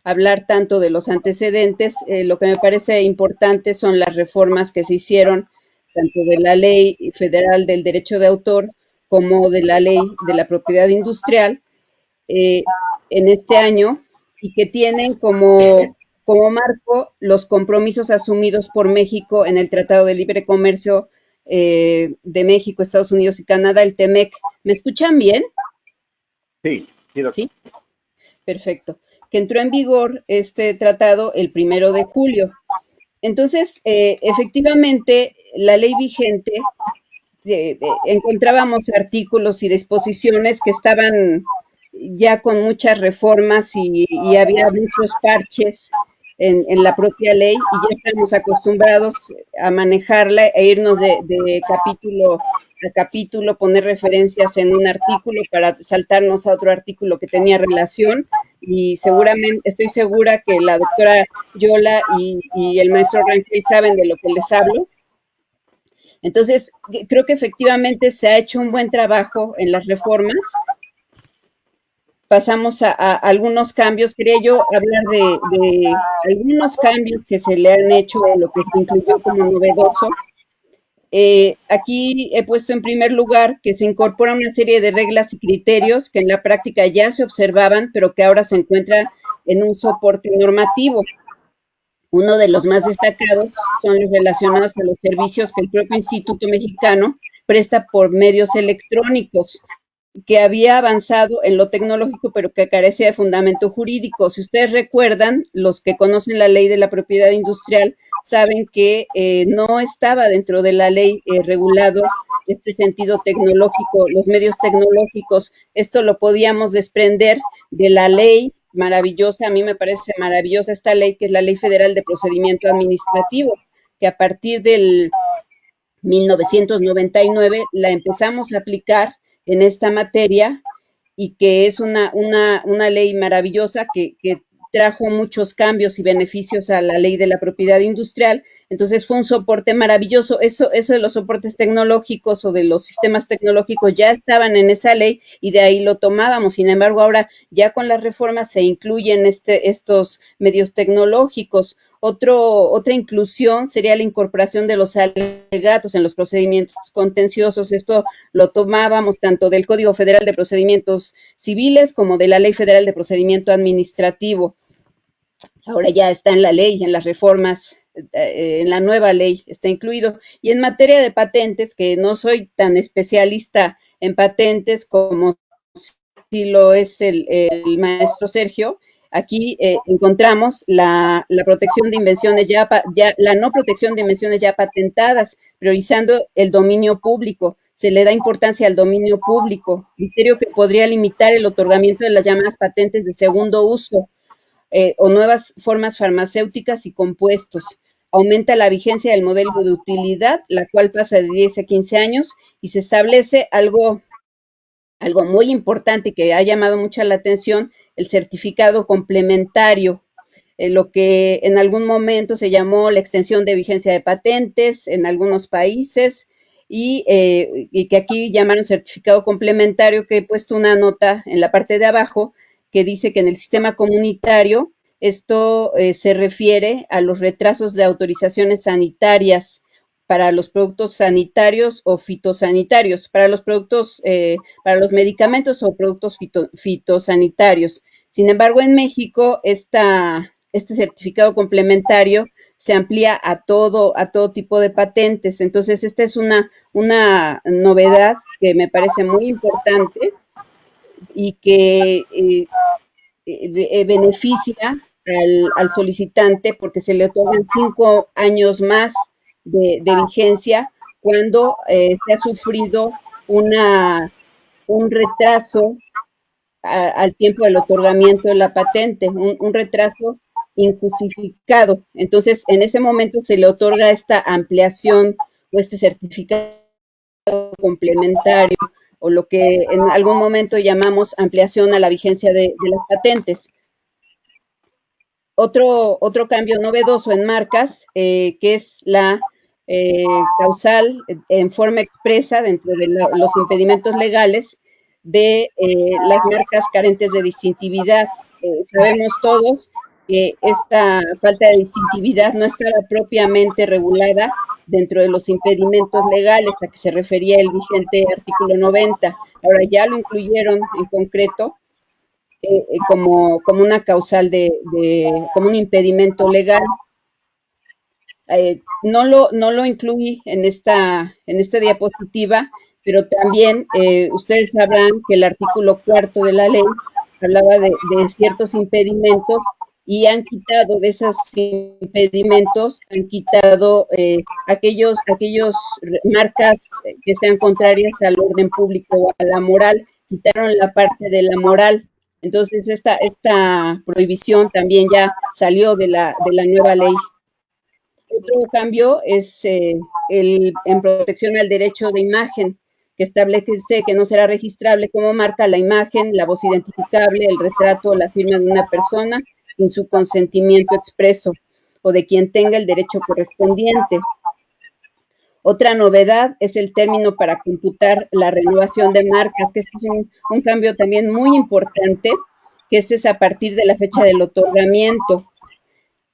hablar tanto de los antecedentes, lo que me parece importante son las reformas que se hicieron, tanto de la Ley Federal del Derecho de Autor como de la Ley de la Propiedad Industrial en este año y que tienen como marco los compromisos asumidos por México en el Tratado de Libre Comercio de México, Estados Unidos y Canadá, el TEMEC. ¿Me escuchan bien? Sí, doctor. Sí, perfecto. Que entró en vigor este tratado el 1 de julio. Entonces, efectivamente, la ley vigente, encontrábamos artículos y disposiciones que estaban ya con muchas reformas y había muchos parches en la propia ley y ya estamos acostumbrados a manejarla e irnos de capítulo a capítulo, poner referencias en un artículo para saltarnos a otro artículo que tenía relación y seguramente, estoy segura que la doctora Yola y el maestro Rangel saben de lo que les hablo. Entonces, creo que efectivamente se ha hecho un buen trabajo en las reformas. Pasamos a algunos cambios. Quería yo hablar de algunos cambios que se le han hecho, lo que se incluyó como novedoso. Aquí he puesto en primer lugar que se incorpora una serie de reglas y criterios que en la práctica ya se observaban, pero que ahora se encuentran en un soporte normativo. Uno de los más destacados son los relacionados a los servicios que el propio Instituto Mexicano presta por medios electrónicos, que había avanzado en lo tecnológico, pero que carecía de fundamento jurídico. Si ustedes recuerdan, los que conocen la ley de la propiedad industrial saben que no estaba dentro de la ley regulado este sentido tecnológico, los medios tecnológicos. Esto lo podíamos desprender de la ley maravillosa, a mí me parece maravillosa esta ley, que es la Ley Federal de Procedimiento Administrativo, que a partir del 1999 la empezamos a aplicar en esta materia y que es una ley maravillosa que trajo muchos cambios y beneficios a la ley de la propiedad industrial. Entonces fue un soporte maravilloso. Eso de los soportes tecnológicos o de los sistemas tecnológicos ya estaban en esa ley y de ahí lo tomábamos. Sin embargo, ahora ya con las reformas se incluyen estos medios tecnológicos. Otra inclusión sería la incorporación de los alegatos en los procedimientos contenciosos. Esto lo tomábamos tanto del Código Federal de Procedimientos Civiles como de la Ley Federal de Procedimiento Administrativo. Ahora ya está en la ley, en las reformas, en la nueva ley está incluido. Y en materia de patentes, que no soy tan especialista en patentes como si lo es el maestro Sergio, aquí encontramos la protección de invenciones la no protección de invenciones ya patentadas, priorizando el dominio público. Se le da importancia al dominio público, criterio que podría limitar el otorgamiento de las llamadas patentes de segundo uso o nuevas formas farmacéuticas y compuestos. Aumenta la vigencia del modelo de utilidad, la cual pasa de 10 a 15 años y se establece algo muy importante que ha llamado mucha la atención, el certificado complementario, lo que en algún momento se llamó la extensión de vigencia de patentes en algunos países y que aquí llamaron certificado complementario, que he puesto una nota en la parte de abajo que dice que en el sistema comunitario esto se refiere a los retrasos de autorizaciones sanitarias para los productos sanitarios o fitosanitarios, para los productos, para los medicamentos o productos fitosanitarios. Sin embargo, en México, este certificado complementario se amplía a todo tipo de patentes. Entonces, esta es una novedad que me parece muy importante y que beneficia al solicitante porque se le otorgan 5 años más de vigencia cuando se ha sufrido un retraso al tiempo del otorgamiento de la patente, un retraso injustificado. Entonces, en ese momento se le otorga esta ampliación o este certificado complementario o lo que en algún momento llamamos ampliación a la vigencia de las patentes. Otro cambio novedoso en marcas, que es la causal en forma expresa dentro de los impedimentos legales de las marcas carentes de distintividad. Sabemos todos que esta falta de distintividad no estaba propiamente regulada dentro de los impedimentos legales a que se refería el vigente artículo 90. Ahora ya lo incluyeron en concreto como una causal como un impedimento legal. No lo incluí en esta diapositiva, pero también ustedes sabrán que el artículo 4 de la ley hablaba de ciertos impedimentos y han quitado de esos impedimentos, han quitado aquellos marcas que sean contrarias al orden público o a la moral, quitaron la parte de la moral. Entonces, esta prohibición también ya salió de la nueva ley. Otro cambio es en protección al derecho de imagen, que establece que no será registrable como marca la imagen, la voz identificable, el retrato o la firma de una persona sin su consentimiento expreso o de quien tenga el derecho correspondiente. Otra novedad es el término para computar la renovación de marcas, que este es un cambio también muy importante, que este es a partir de la fecha del otorgamiento.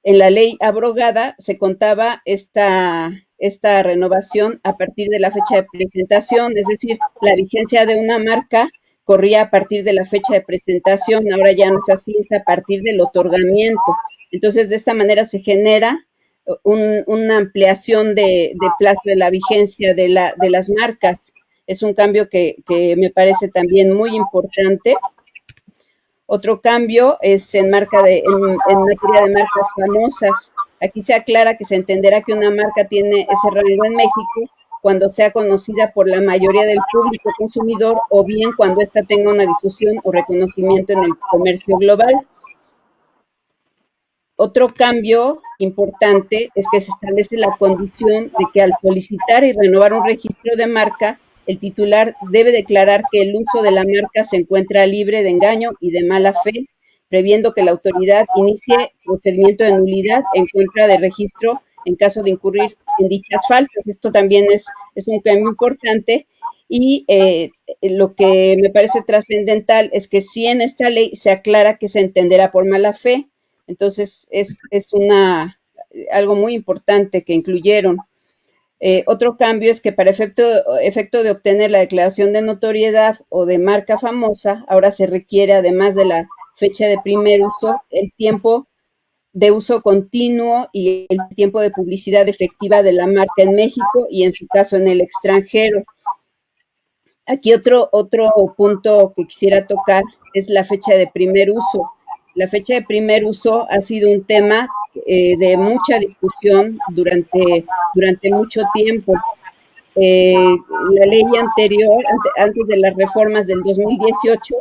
En la ley abrogada se contaba esta esta renovación a partir de la fecha de presentación, es decir, la vigencia de una marca corría a partir de la fecha de presentación, ahora ya no es así, es a partir del otorgamiento. Entonces, de esta manera se genera una ampliación de plazo de la vigencia de las marcas. Es un cambio que me parece también muy importante. Otro cambio es en materia de marcas famosas. Aquí se aclara que se entenderá que una marca tiene ese rango en México cuando sea conocida por la mayoría del público consumidor o bien cuando ésta tenga una difusión o reconocimiento en el comercio global. Otro cambio importante es que se establece la condición de que al solicitar y renovar un registro de marca, el titular debe declarar que el uso de la marca se encuentra libre de engaño y de mala fe, previendo que la autoridad inicie procedimiento de nulidad en contra del registro en caso de incurrir en dichas faltas. Esto también es un cambio importante y lo que me parece trascendental es que si en esta ley se aclara que se entenderá por mala fe. Entonces, es algo muy importante que incluyeron. Otro cambio es que para efecto de obtener la declaración de notoriedad o de marca famosa, ahora se requiere, además de la fecha de primer uso, el tiempo de uso continuo y el tiempo de publicidad efectiva de la marca en México y, en su caso, en el extranjero. Aquí otro punto que quisiera tocar es la fecha de primer uso. La fecha de primer uso ha sido un tema de mucha discusión durante mucho tiempo. La ley anterior, antes de las reformas del 2018,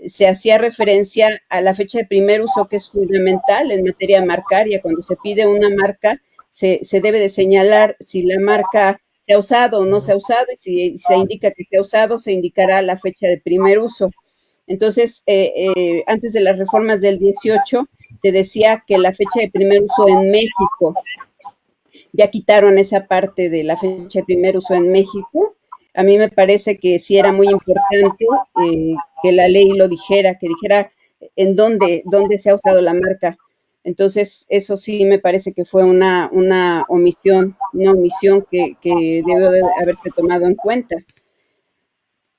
se hacía referencia a la fecha de primer uso, que es fundamental en materia marcaria. Cuando se pide una marca, se debe de señalar si la marca se ha usado o no se ha usado, y si se indica que se ha usado, se indicará la fecha de primer uso. Entonces, antes de las reformas del 18, se decía que la fecha de primer uso en México, ya quitaron esa parte de la fecha de primer uso en México. A mí me parece que sí era muy importante que la ley lo dijera, que dijera en dónde se ha usado la marca. Entonces, eso sí me parece que fue una omisión que debió de haberse tomado en cuenta.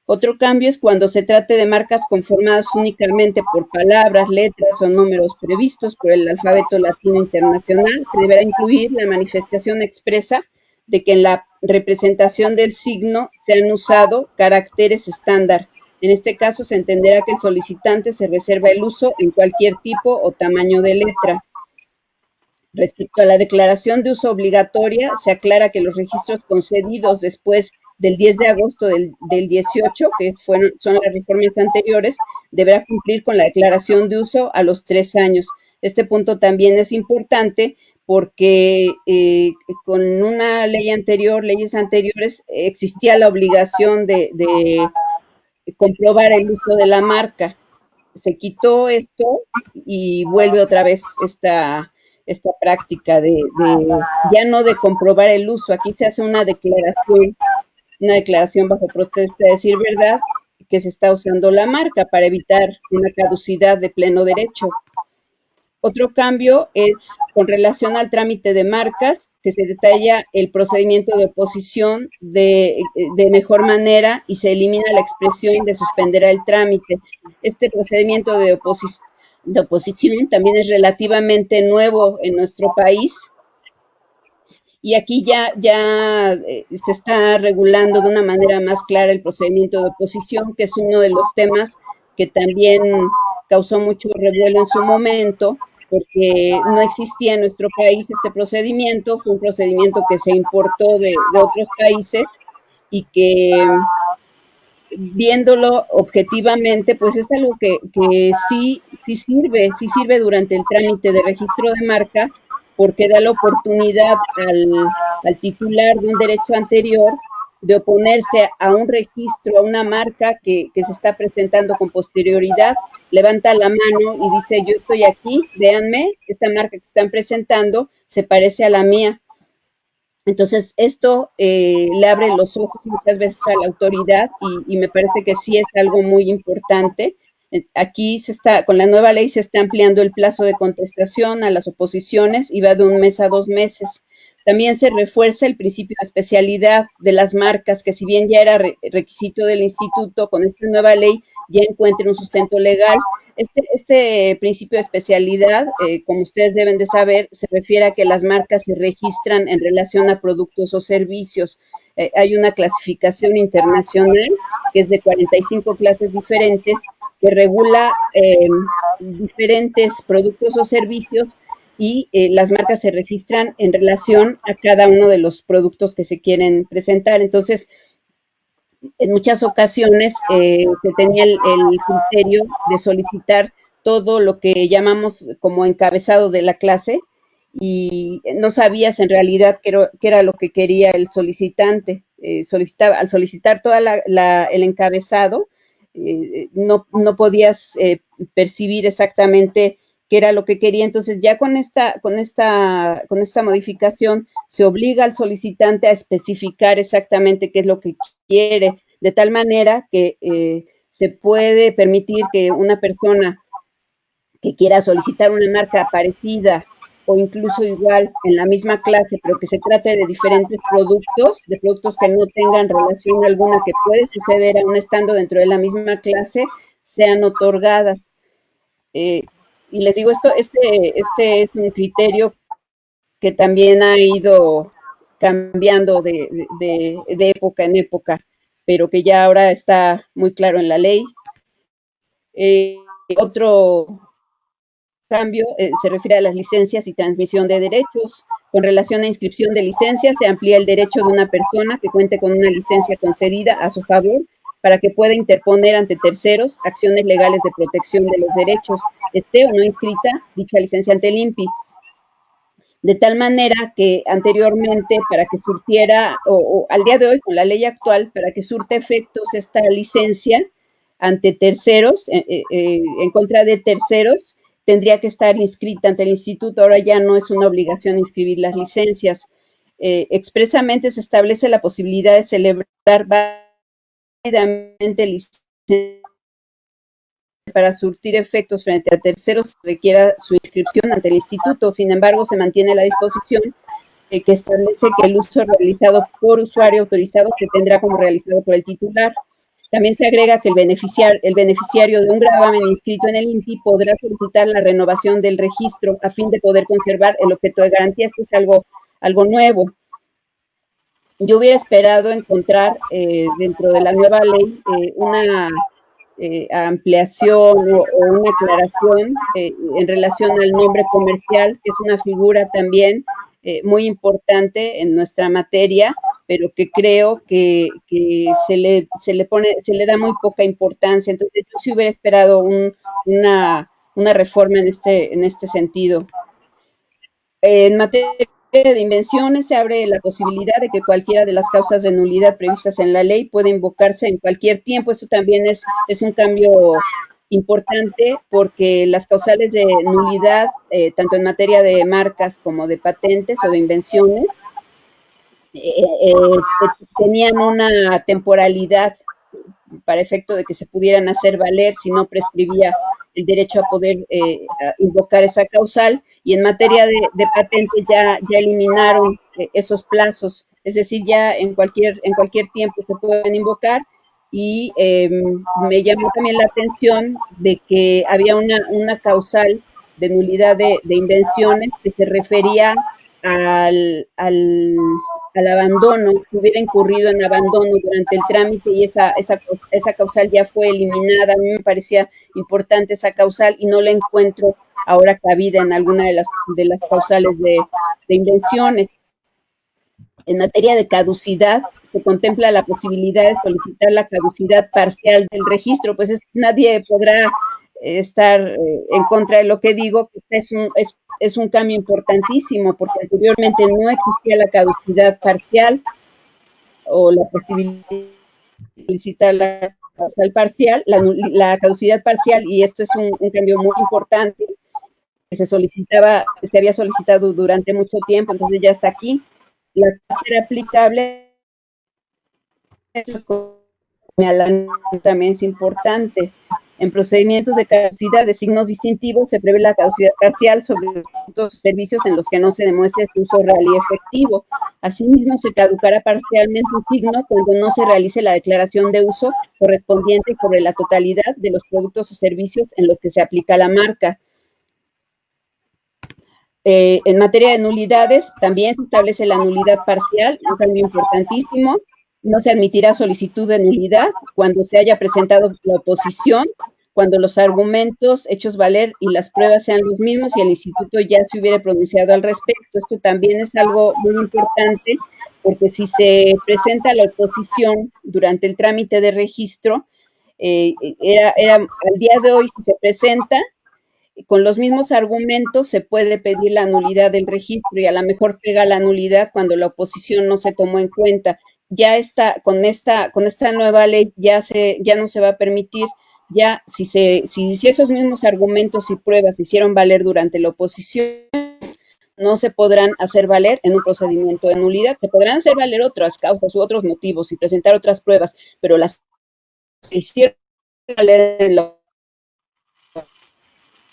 Otro cambio es cuando se trate de marcas conformadas únicamente por palabras, letras o números previstos por el alfabeto latino internacional, se deberá incluir la manifestación expresa de que en la representación del signo se han usado caracteres estándar. En este caso, se entenderá que el solicitante se reserva el uso en cualquier tipo o tamaño de letra. Respecto a la declaración de uso obligatoria, se aclara que los registros concedidos después del 10 de agosto del 18, que son las reformas anteriores, deberá cumplir con la declaración de uso a los 3 años. Este punto también es importante porque con una leyes anteriores, existía la obligación de comprobar el uso de la marca. Se quitó esto y vuelve otra vez esta práctica de ya no de comprobar el uso. Aquí se hace una declaración bajo protesta de decir verdad que se está usando la marca para evitar una caducidad de pleno derecho. Otro cambio es con relación al trámite de marcas, que se detalla el procedimiento de oposición de mejor manera y se elimina la expresión de suspenderá el trámite. Este procedimiento de oposición también es relativamente nuevo en nuestro país. Y aquí ya se está regulando de una manera más clara el procedimiento de oposición, que es uno de los temas que también causó mucho revuelo en su momento, porque no existía en nuestro país este procedimiento, fue un procedimiento que se importó de otros países y que, viéndolo objetivamente, pues es algo que sí sirve durante el trámite de registro de marca, porque da la oportunidad al titular de un derecho anterior de oponerse a un registro, a una marca que se está presentando con posterioridad, levanta la mano y dice, yo estoy aquí, véanme, esta marca que están presentando se parece a la mía. Entonces, esto le abre los ojos muchas veces a la autoridad y me parece que sí es algo muy importante. Aquí con la nueva ley se está ampliando el plazo de contestación a las oposiciones y va de 1 mes a 2 meses. También se refuerza el principio de especialidad de las marcas, que si bien ya era requisito del instituto, con esta nueva ley ya encuentra un sustento legal. Este principio de especialidad, como ustedes deben de saber, se refiere a que las marcas se registran en relación a productos o servicios. Hay una clasificación internacional que es de 45 clases diferentes que regula diferentes productos o servicios y las marcas se registran en relación a cada uno de los productos que se quieren presentar. Entonces, en muchas ocasiones se tenía el criterio de solicitar todo lo que llamamos como encabezado de la clase y no sabías en realidad qué era lo que quería el solicitante. Al solicitar todo el encabezado, no podías percibir exactamente qué era lo que quería. Entonces, ya con esta modificación se obliga al solicitante a especificar exactamente qué es lo que quiere, de tal manera que se puede permitir que una persona que quiera solicitar una marca parecida o incluso igual en la misma clase, pero que se trate de diferentes productos, de productos que no tengan relación alguna, que puede suceder aún estando dentro de la misma clase, sean otorgadas. Y les digo, este es un criterio que también ha ido cambiando de época en época, pero que ya ahora está muy claro en la ley. Otro cambio se refiere a las licencias y transmisión de derechos. Con relación a inscripción de licencias, se amplía el derecho de una persona que cuente con una licencia concedida a su favor para que pueda interponer ante terceros acciones legales de protección de los derechos, esté o no inscrita dicha licencia ante el INPI. De tal manera que anteriormente, para que surtiera, o al día de hoy, con la ley actual, para que surte efectos esta licencia ante terceros, en contra de terceros, tendría que estar inscrita ante el instituto. Ahora ya no es una obligación inscribir las licencias. Expresamente se establece la posibilidad de celebrar válidamente licencias para surtir efectos frente a terceros que requiera su inscripción ante el instituto. Sin embargo, se mantiene la disposición que establece que el uso realizado por usuario autorizado se tendrá como realizado por el titular. También se agrega que el beneficiario de un gravamen inscrito en el INPI podrá solicitar la renovación del registro a fin de poder conservar el objeto de garantía. Esto es algo nuevo. Yo hubiera esperado encontrar dentro de la nueva ley una ampliación o una aclaración en relación al nombre comercial, que es una figura también muy importante en nuestra materia, pero que creo que se le da muy poca importancia. Entonces, yo sí hubiera esperado una reforma en este sentido. En materia de invenciones, se abre la posibilidad de que cualquiera de las causas de nulidad previstas en la ley pueda invocarse en cualquier tiempo. Esto también es un cambio importante porque las causales de nulidad, tanto en materia de marcas como de patentes o de invenciones, tenían una temporalidad para efecto de que se pudieran hacer valer si no prescribía el derecho a poder invocar esa causal, y en materia de patentes ya eliminaron esos plazos, es decir, ya en cualquier tiempo se pueden invocar. Y me llamó también la atención de que había una causal de nulidad de invenciones que se refería al abandono, que hubiera incurrido en abandono durante el trámite, y esa causal ya fue eliminada. A mí me parecía importante esa causal y no la encuentro ahora cabida en alguna de las causales de invenciones. En materia de caducidad, se contempla la posibilidad de solicitar la caducidad parcial del registro. Pues nadie podrá estar en contra de lo que digo, que es un cambio importantísimo, porque anteriormente no existía la caducidad parcial o la posibilidad de solicitar la causal parcial, la caducidad parcial, y esto es un cambio muy importante que se había solicitado durante mucho tiempo, entonces ya está aquí. La ser aplicable también es importante. En procedimientos de caducidad de signos distintivos se prevé la caducidad parcial sobre los servicios en los que no se demuestre su uso real y efectivo. Asimismo, se caducará parcialmente un signo cuando no se realice la declaración de uso correspondiente sobre la totalidad de los productos o servicios en los que se aplica la marca. En materia de nulidades, también se establece la nulidad parcial, un cambio importantísimo. No se admitirá solicitud de nulidad cuando se haya presentado la oposición, cuando los argumentos hechos valer y las pruebas sean los mismos y el instituto ya se hubiera pronunciado al respecto. Esto también es algo muy importante porque si se presenta la oposición durante el trámite de registro, al día de hoy, si se presenta, con los mismos argumentos se puede pedir la nulidad del registro y a lo mejor pega la nulidad cuando la oposición no se tomó en cuenta. Ya está, con esta nueva ley ya no se va a permitir, ya si esos mismos argumentos y pruebas se hicieron valer durante la oposición, no se podrán hacer valer en un procedimiento de nulidad. Se podrán hacer valer otras causas u otros motivos y presentar otras pruebas, pero las se hicieron valer en la.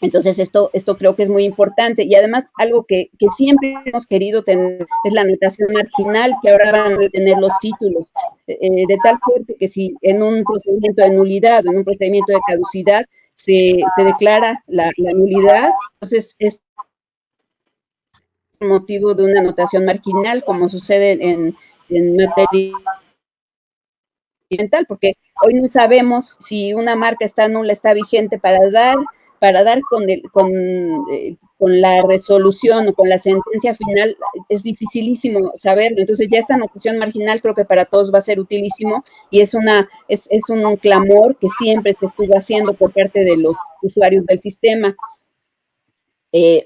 Entonces, esto creo que es muy importante. Y además, algo que siempre hemos querido tener es la anotación marginal, que ahora van a tener los títulos, de tal suerte que si en un procedimiento de nulidad, en un procedimiento de caducidad, se declara la nulidad, entonces es motivo de una anotación marginal, como sucede en materia ambiental, porque hoy no sabemos si una marca está nula, está vigente para dar con la resolución o con la sentencia final, es dificilísimo saberlo. Entonces ya esta anotación marginal creo que para todos va a ser utilísimo y es un clamor que siempre se estuvo haciendo por parte de los usuarios del sistema.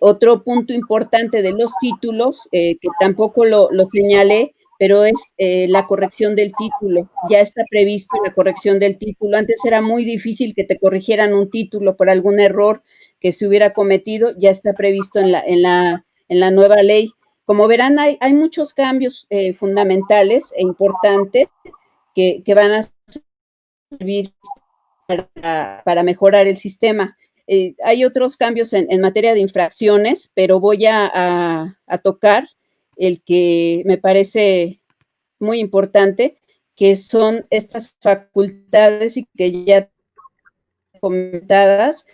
Otro punto importante de los títulos, que tampoco lo señalé, pero es la corrección del título. Ya está previsto la corrección del título. Antes era muy difícil que te corrigieran un título por algún error que se hubiera cometido. Ya está previsto en la nueva ley. Como verán, hay muchos cambios fundamentales e importantes que van a servir para mejorar el sistema. Hay otros cambios en materia de infracciones, pero voy a tocar el que me parece muy importante, que son estas facultades y que ya comentadas,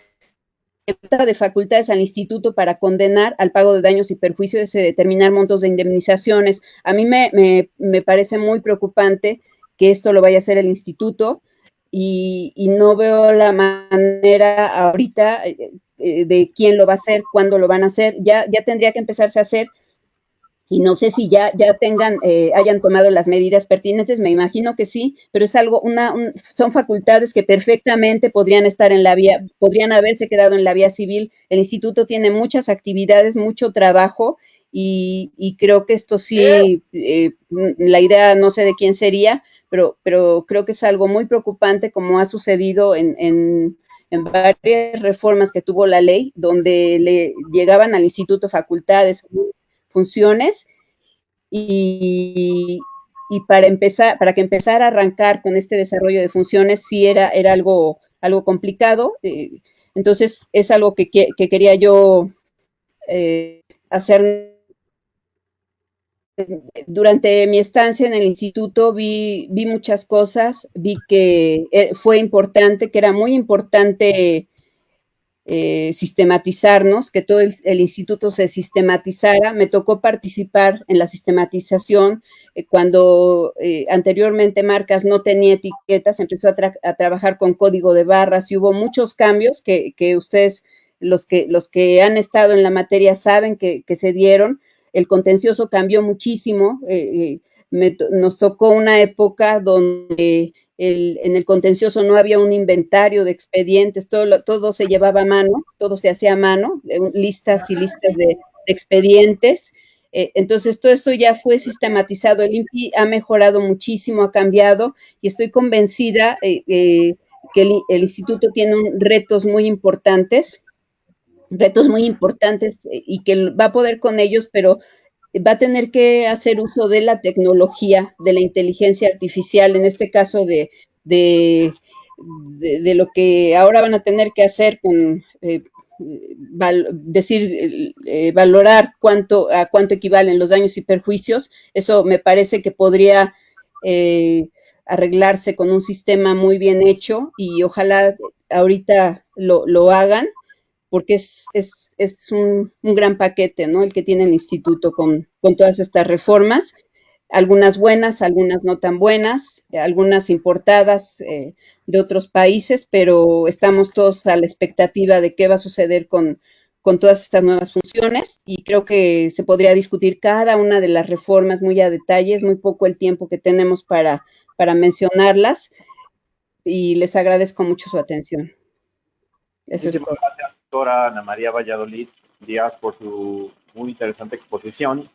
de facultades al instituto para condenar al pago de daños y perjuicios y determinar montos de indemnizaciones. A mí me parece muy preocupante que esto lo vaya a hacer el instituto y no veo la manera ahorita de quién lo va a hacer, cuándo lo van a hacer. Ya tendría que empezarse a hacer y no sé si ya hayan tomado las medidas pertinentes, me imagino que sí, pero es algo, son facultades que perfectamente podrían estar en la vía, podrían haberse quedado en la vía civil. El instituto tiene muchas actividades, mucho trabajo, y creo que esto sí, la idea no sé de quién sería, pero creo que es algo muy preocupante, como ha sucedido en varias reformas que tuvo la ley, donde le llegaban al instituto facultades, funciones y para que empezara a arrancar con este desarrollo de funciones sí era algo complicado. Entonces es algo que quería yo hacer. Durante mi estancia en el instituto vi muchas cosas, vi que fue importante, que era muy importante sistematizarnos, que todo el instituto se sistematizara. Me tocó participar en la sistematización cuando anteriormente Marcas no tenía etiquetas, empezó a trabajar con código de barras y hubo muchos cambios que ustedes, los que han estado en la materia, saben que se dieron. El contencioso cambió muchísimo. Nos tocó una época donde en el contencioso no había un inventario de expedientes, todo se llevaba a mano, todo se hacía a mano, listas y listas de expedientes. Entonces, todo esto ya fue sistematizado. El INPI ha mejorado muchísimo, ha cambiado, y estoy convencida que el instituto tiene retos muy importantes y que va a poder con ellos, pero va a tener que hacer uso de la tecnología, de la inteligencia artificial, en este caso de de lo que ahora van a tener que hacer con valorar a cuánto equivalen los daños y perjuicios, eso me parece que podría arreglarse con un sistema muy bien hecho y ojalá ahorita lo hagan porque es un gran paquete, ¿no? El que tiene el instituto con todas estas reformas, algunas buenas, algunas no tan buenas, algunas importadas de otros países, pero estamos todos a la expectativa de qué va a suceder con todas estas nuevas funciones y creo que se podría discutir cada una de las reformas muy a detalle, es muy poco el tiempo que tenemos para mencionarlas y les agradezco mucho su atención. Eso es todo. Gracias, doctora Ana María Valladolid Díaz, por su muy interesante exposición.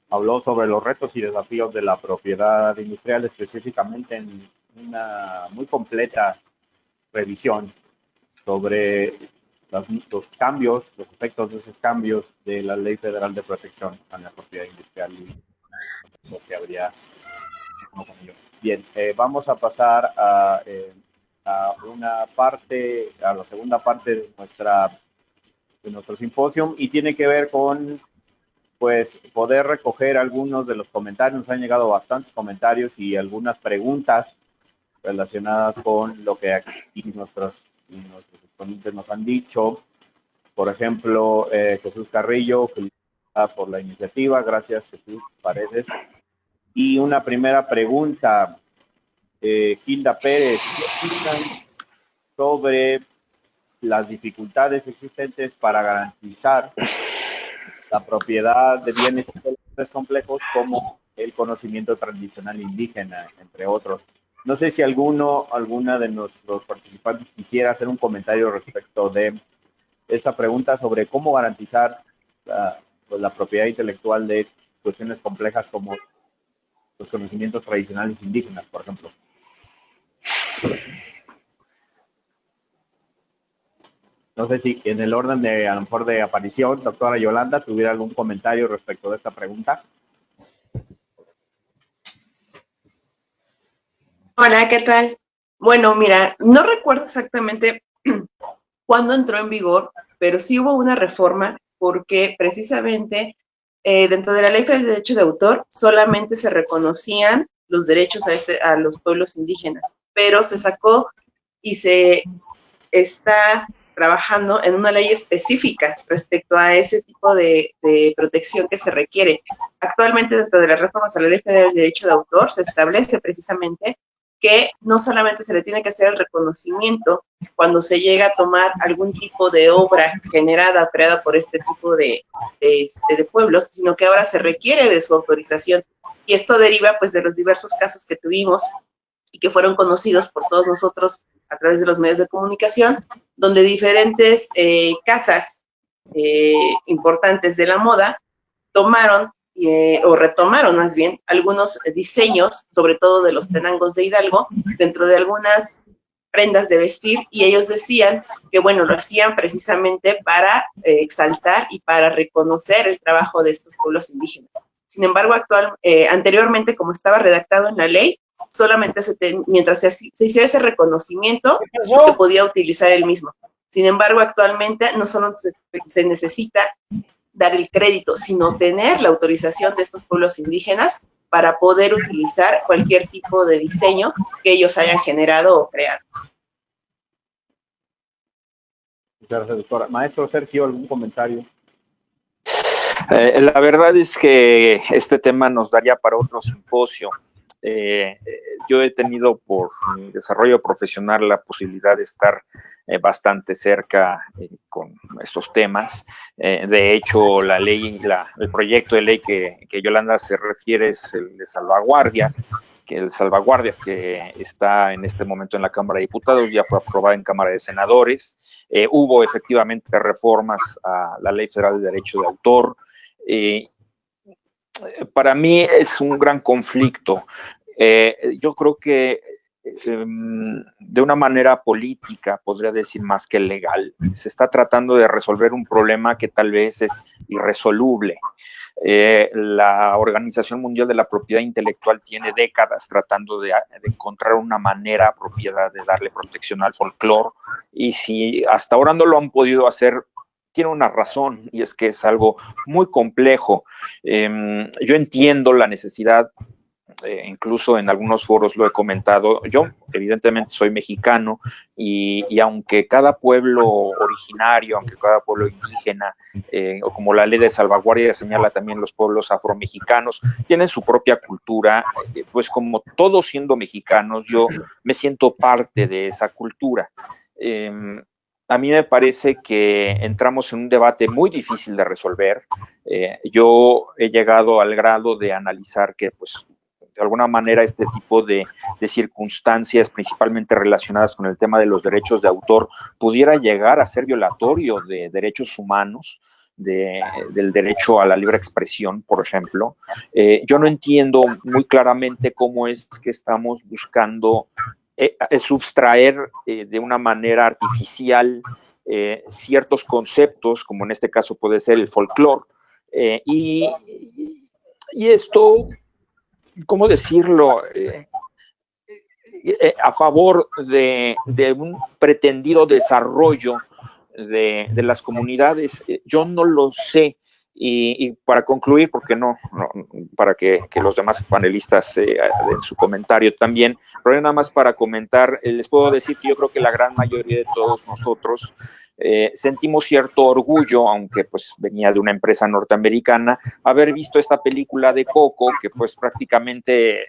Habló sobre los retos y desafíos de la propiedad industrial, específicamente en una muy completa revisión sobre los cambios, los efectos de esos cambios de la Ley Federal de Protección a la Propiedad Industrial y lo que habría con ello. Bien, vamos a pasar a la segunda parte de nuestro simposio y tiene que ver con pues poder recoger algunos de los comentarios. Nos han llegado bastantes comentarios y algunas preguntas relacionadas con lo que aquí nuestros exponentes nos han dicho. Por ejemplo, Jesús Carrillo, felicita por la iniciativa. Gracias, Jesús Paredes. Y una primera pregunta, Gilda Pérez, ¿qué opinan sobre las dificultades existentes para garantizar la propiedad de bienes complejos como el conocimiento tradicional indígena, entre otros? No sé si alguna de nuestros participantes quisiera hacer un comentario respecto de esta pregunta sobre cómo garantizar la propiedad intelectual de cuestiones complejas como los conocimientos tradicionales indígenas, por ejemplo. No sé si en el orden a lo mejor de aparición, doctora Yolanda, tuviera algún comentario respecto de esta pregunta. Hola, ¿qué tal? Bueno, mira, no recuerdo exactamente cuándo entró en vigor, pero sí hubo una reforma porque precisamente dentro de la Ley Federal de Derecho de Autor solamente se reconocían los derechos a los pueblos indígenas, pero se sacó y se está trabajando en una ley específica respecto a ese tipo de protección que se requiere. Actualmente, dentro de las reformas a la Ley Federal de Derecho de Autor, se establece precisamente que no solamente se le tiene que hacer el reconocimiento cuando se llega a tomar algún tipo de obra generada o creada por este tipo de pueblos, sino que ahora se requiere de su autorización. Y esto deriva pues de los diversos casos que tuvimos y que fueron conocidos por todos nosotros a través de los medios de comunicación, donde diferentes casas importantes de la moda tomaron o retomaron más bien algunos diseños, sobre todo de los tenangos de Hidalgo, dentro de algunas prendas de vestir, y ellos decían que, bueno, lo hacían precisamente para exaltar y para reconocer el trabajo de estos pueblos indígenas. Sin embargo, anteriormente, como estaba redactado en la ley, solamente mientras se hiciera ese reconocimiento, se podía utilizar el mismo. Sin embargo, actualmente no solo se necesita dar el crédito, sino tener la autorización de estos pueblos indígenas para poder utilizar cualquier tipo de diseño que ellos hayan generado o creado. Muchas gracias, doctora. Maestro Sergio, ¿algún comentario? La verdad es que este tema nos daría para otro simposio. Yo he tenido por mi desarrollo profesional la posibilidad de estar bastante cerca con estos temas. De hecho, la ley, el proyecto de ley que Yolanda se refiere es el de salvaguardias, que está en este momento en la Cámara de Diputados, ya fue aprobada en Cámara de Senadores. Hubo efectivamente reformas a la Ley Federal de Derecho de Autor. Para mí es un gran conflicto. Yo creo que de una manera política, podría decir más que legal. Se está tratando de resolver un problema que tal vez es irresoluble. La Organización Mundial de la Propiedad Intelectual tiene décadas tratando de encontrar una manera apropiada de darle protección al folclore, y si hasta ahora no lo han podido hacer, tiene una razón, y es que es algo muy complejo. Yo entiendo la necesidad, incluso en algunos foros lo he comentado. Yo evidentemente soy mexicano, y aunque cada pueblo originario, aunque cada pueblo indígena, o como la ley de salvaguardia señala también los pueblos afromexicanos, tienen su propia cultura, pues como todos siendo mexicanos, yo me siento parte de esa cultura. A mí me parece que entramos en un debate muy difícil de resolver. Yo he llegado al grado de analizar que, pues, de alguna manera este tipo de circunstancias, principalmente relacionadas con el tema de los derechos de autor, pudiera llegar a ser violatorio de derechos humanos, del derecho a la libre expresión, por ejemplo. Yo no entiendo muy claramente cómo es que estamos buscando sustraer de una manera artificial ciertos conceptos, como en este caso puede ser el folclore, y esto, ¿cómo decirlo? A favor de un pretendido desarrollo de las comunidades. Yo no lo sé. Y para concluir, porque no para que los demás panelistas den su comentario también, pero nada más para comentar, les puedo decir que yo creo que la gran mayoría de todos nosotros sentimos cierto orgullo, aunque pues venía de una empresa norteamericana, haber visto esta película de Coco, que pues prácticamente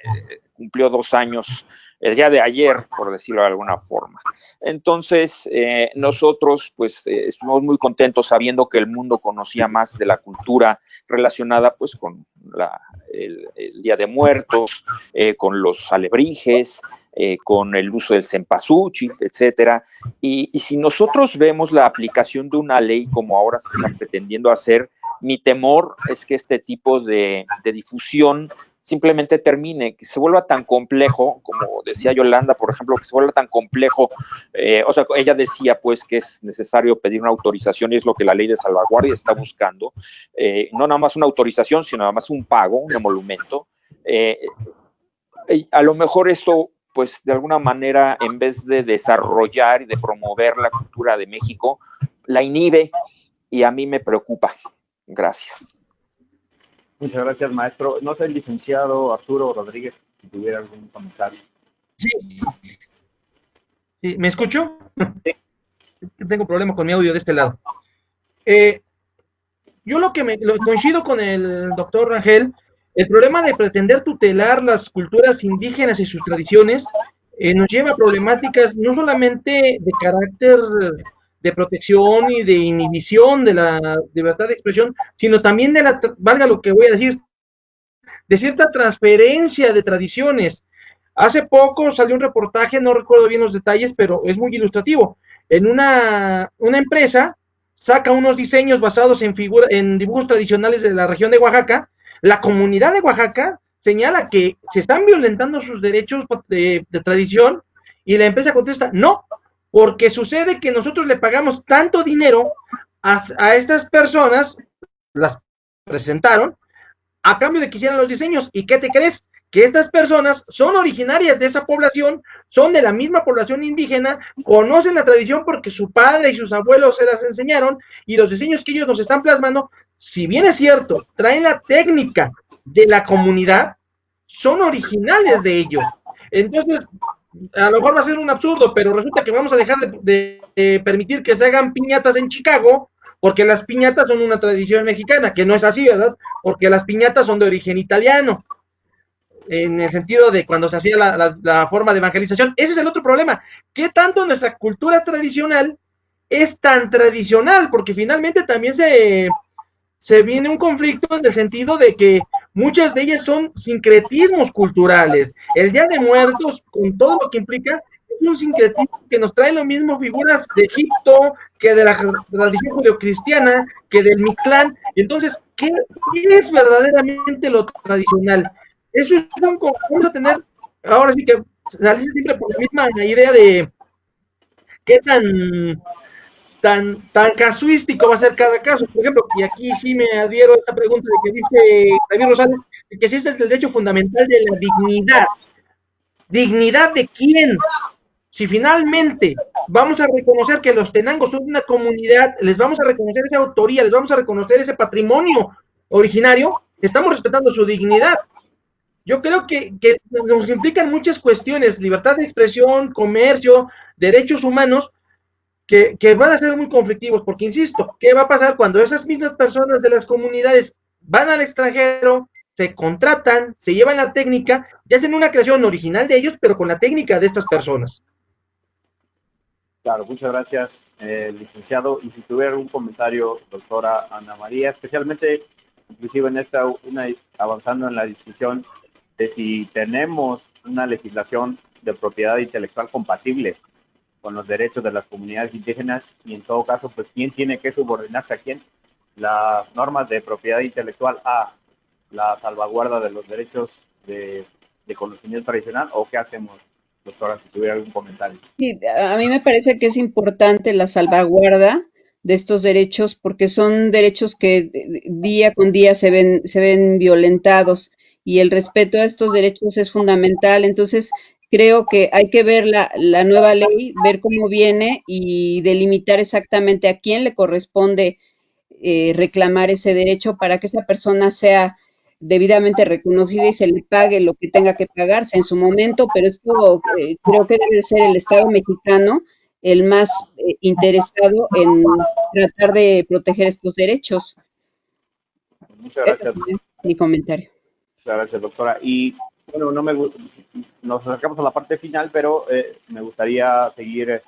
cumplió 2 años el día de ayer, por decirlo de alguna forma. Entonces, nosotros pues estuvimos muy contentos sabiendo que el mundo conocía más de la cultura relacionada pues con el Día de Muertos, con los alebrijes, con el uso del cempasúchil, etcétera. Y si nosotros vemos la aplicación de una ley como ahora se está pretendiendo hacer, mi temor es que este tipo de difusión simplemente termine, que se vuelva tan complejo, como decía Yolanda, por ejemplo, que se vuelva tan complejo. O sea, ella decía pues que es necesario pedir una autorización, y es lo que la ley de salvaguardia está buscando, no nada más una autorización, sino nada más un pago, un emolumento. A lo mejor esto, pues de alguna manera, en vez de desarrollar y de promover la cultura de México, la inhibe, y a mí me preocupa. Gracias. Muchas gracias, maestro. No sé, el licenciado Arturo Rodríguez, si tuviera algún comentario. Sí, ¿me escucho? Sí. Tengo problema con mi audio de este lado. Yo coincido con el doctor Rangel. El problema de pretender tutelar las culturas indígenas y sus tradiciones nos lleva a problemáticas no solamente de carácter de protección y de inhibición de la libertad de expresión, sino también valga lo que voy a decir, de cierta transferencia de tradiciones. Hace poco salió un reportaje, no recuerdo bien los detalles, pero es muy ilustrativo. En una empresa saca unos diseños basados en dibujos tradicionales de la región de Oaxaca. La comunidad de Oaxaca señala que se están violentando sus derechos de tradición, y la empresa contesta, no, porque sucede que nosotros le pagamos tanto dinero a estas personas, las presentaron, a cambio de que hicieran los diseños. ¿Y qué te crees? Que estas personas son originarias de esa población, son de la misma población indígena, conocen la tradición porque su padre y sus abuelos se las enseñaron, y los diseños que ellos nos están plasmando, si bien es cierto, traen la técnica de la comunidad, son originales de ellos. Entonces, a lo mejor va a ser un absurdo, pero resulta que vamos a dejar de permitir que se hagan piñatas en Chicago, porque las piñatas son una tradición mexicana, que no es así, ¿verdad? Porque las piñatas son de origen italiano, en el sentido de cuando se hacía la forma de evangelización. Ese es el otro problema. ¿Qué tanto nuestra cultura tradicional es tan tradicional? Porque finalmente también se viene un conflicto en el sentido de que muchas de ellas son sincretismos culturales. El Día de Muertos, con todo lo que implica, es un sincretismo que nos trae lo mismo figuras de Egipto, que de la tradición judeocristiana, que del Mictlán. Entonces, ¿qué es verdaderamente lo tradicional? Eso es vamos a tener, ahora sí que salirse siempre la misma idea de qué tan casuístico va a ser cada caso. Por ejemplo, y aquí sí me adhiero a esta pregunta de que dice David Rosales, de que si este es el derecho fundamental de la dignidad. ¿Dignidad de quién? Si finalmente vamos a reconocer que los tenangos son una comunidad, les vamos a reconocer esa autoría, les vamos a reconocer ese patrimonio originario, estamos respetando su dignidad. Yo creo que nos implican muchas cuestiones, libertad de expresión, comercio, derechos humanos, que van a ser muy conflictivos, porque insisto, ¿qué va a pasar cuando esas mismas personas de las comunidades van al extranjero, se contratan, se llevan la técnica y hacen una creación original de ellos, pero con la técnica de estas personas? Claro, muchas gracias, licenciado. Y si tuviera algún comentario, doctora Ana María, especialmente, inclusive en esta, avanzando en la discusión de si tenemos una legislación de propiedad intelectual compatible con los derechos de las comunidades indígenas y en todo caso, pues, ¿quién tiene que subordinarse a quién? Las normas de propiedad intelectual a la salvaguarda de los derechos de conocimiento tradicional, o qué hacemos, doctora, si tuviera algún comentario. Sí, a mí me parece que es importante la salvaguarda de estos derechos porque son derechos que día con día se ven violentados y el respeto a estos derechos es fundamental. Entonces, creo que hay que ver la nueva ley, ver cómo viene y delimitar exactamente a quién le corresponde reclamar ese derecho para que esa persona sea debidamente reconocida y se le pague lo que tenga que pagarse en su momento, pero esto creo que debe de ser el Estado mexicano el más interesado en tratar de proteger estos derechos. Muchas Ese gracias. fue mi comentario. Muchas gracias, doctora. Y bueno, nos acercamos a la parte final, pero me gustaría seguir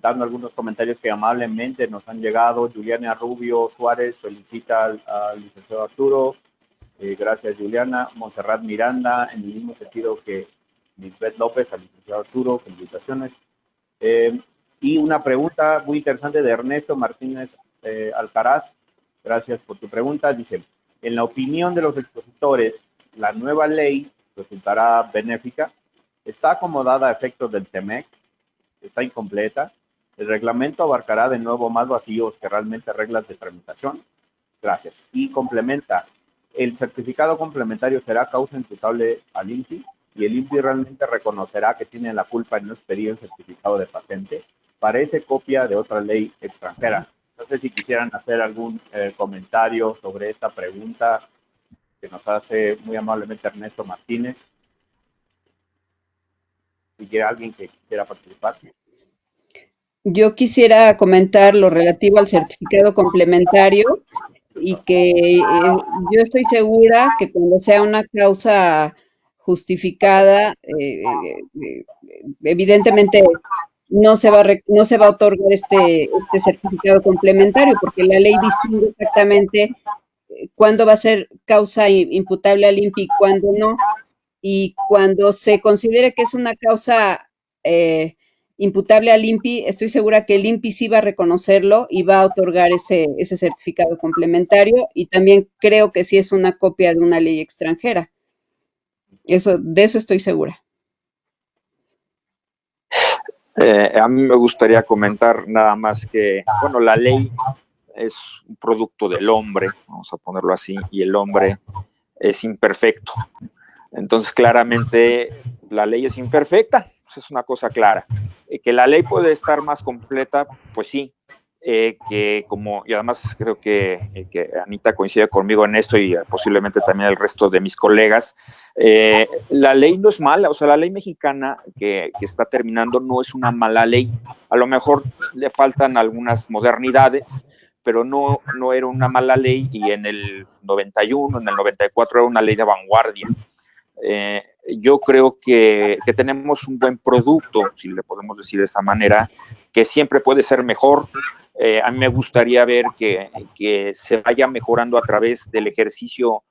dando algunos comentarios que amablemente nos han llegado. Juliana Rubio Suárez felicita al licenciado Arturo. Gracias, Juliana. Montserrat Miranda, en el mismo sentido que Lisbeth López, al licenciado Arturo, felicitaciones. Y una pregunta muy interesante de Ernesto Martínez Alcaraz. Gracias por tu pregunta. Dice, en la opinión de los expositores, la nueva ley resultará benéfica. Está acomodada a efectos del TEMEC. Está incompleta. El reglamento abarcará de nuevo más vacíos que realmente reglas de tramitación. Gracias. Y complementa, el certificado complementario será causa imputable al INPI y el INPI realmente reconocerá que tiene la culpa en no expedir el certificado de patente. Parece copia de otra ley extranjera. No sé si quisieran hacer algún comentario sobre esta pregunta que nos hace muy amablemente Ernesto Martínez. Si quiere alguien que quiera participar. Yo quisiera comentar lo relativo al certificado complementario y que yo estoy segura que cuando sea una causa justificada, evidentemente no se va a otorgar este certificado complementario porque la ley distingue exactamente cuándo va a ser causa imputable al INPI y cuándo no. Y cuando se considere que es una causa imputable al INPI, estoy segura que el INPI sí va a reconocerlo y va a otorgar ese certificado complementario y también creo que sí es una copia de una ley extranjera. De eso estoy segura. A mí me gustaría comentar nada más que, bueno, la ley es un producto del hombre, vamos a ponerlo así, y el hombre es imperfecto. Entonces, claramente, la ley es imperfecta, pues es una cosa clara. Que la ley puede estar más completa, pues sí, que como, y además creo que Anita coincide conmigo en esto y posiblemente también el resto de mis colegas, la ley no es mala, o sea, la ley mexicana que está terminando no es una mala ley, a lo mejor le faltan algunas modernidades, pero no era una mala ley y en el 91, en el 94 era una ley de vanguardia. Yo creo que tenemos un buen producto, si le podemos decir de esa manera, que siempre puede ser mejor. A mí me gustaría ver que se vaya mejorando a través del ejercicio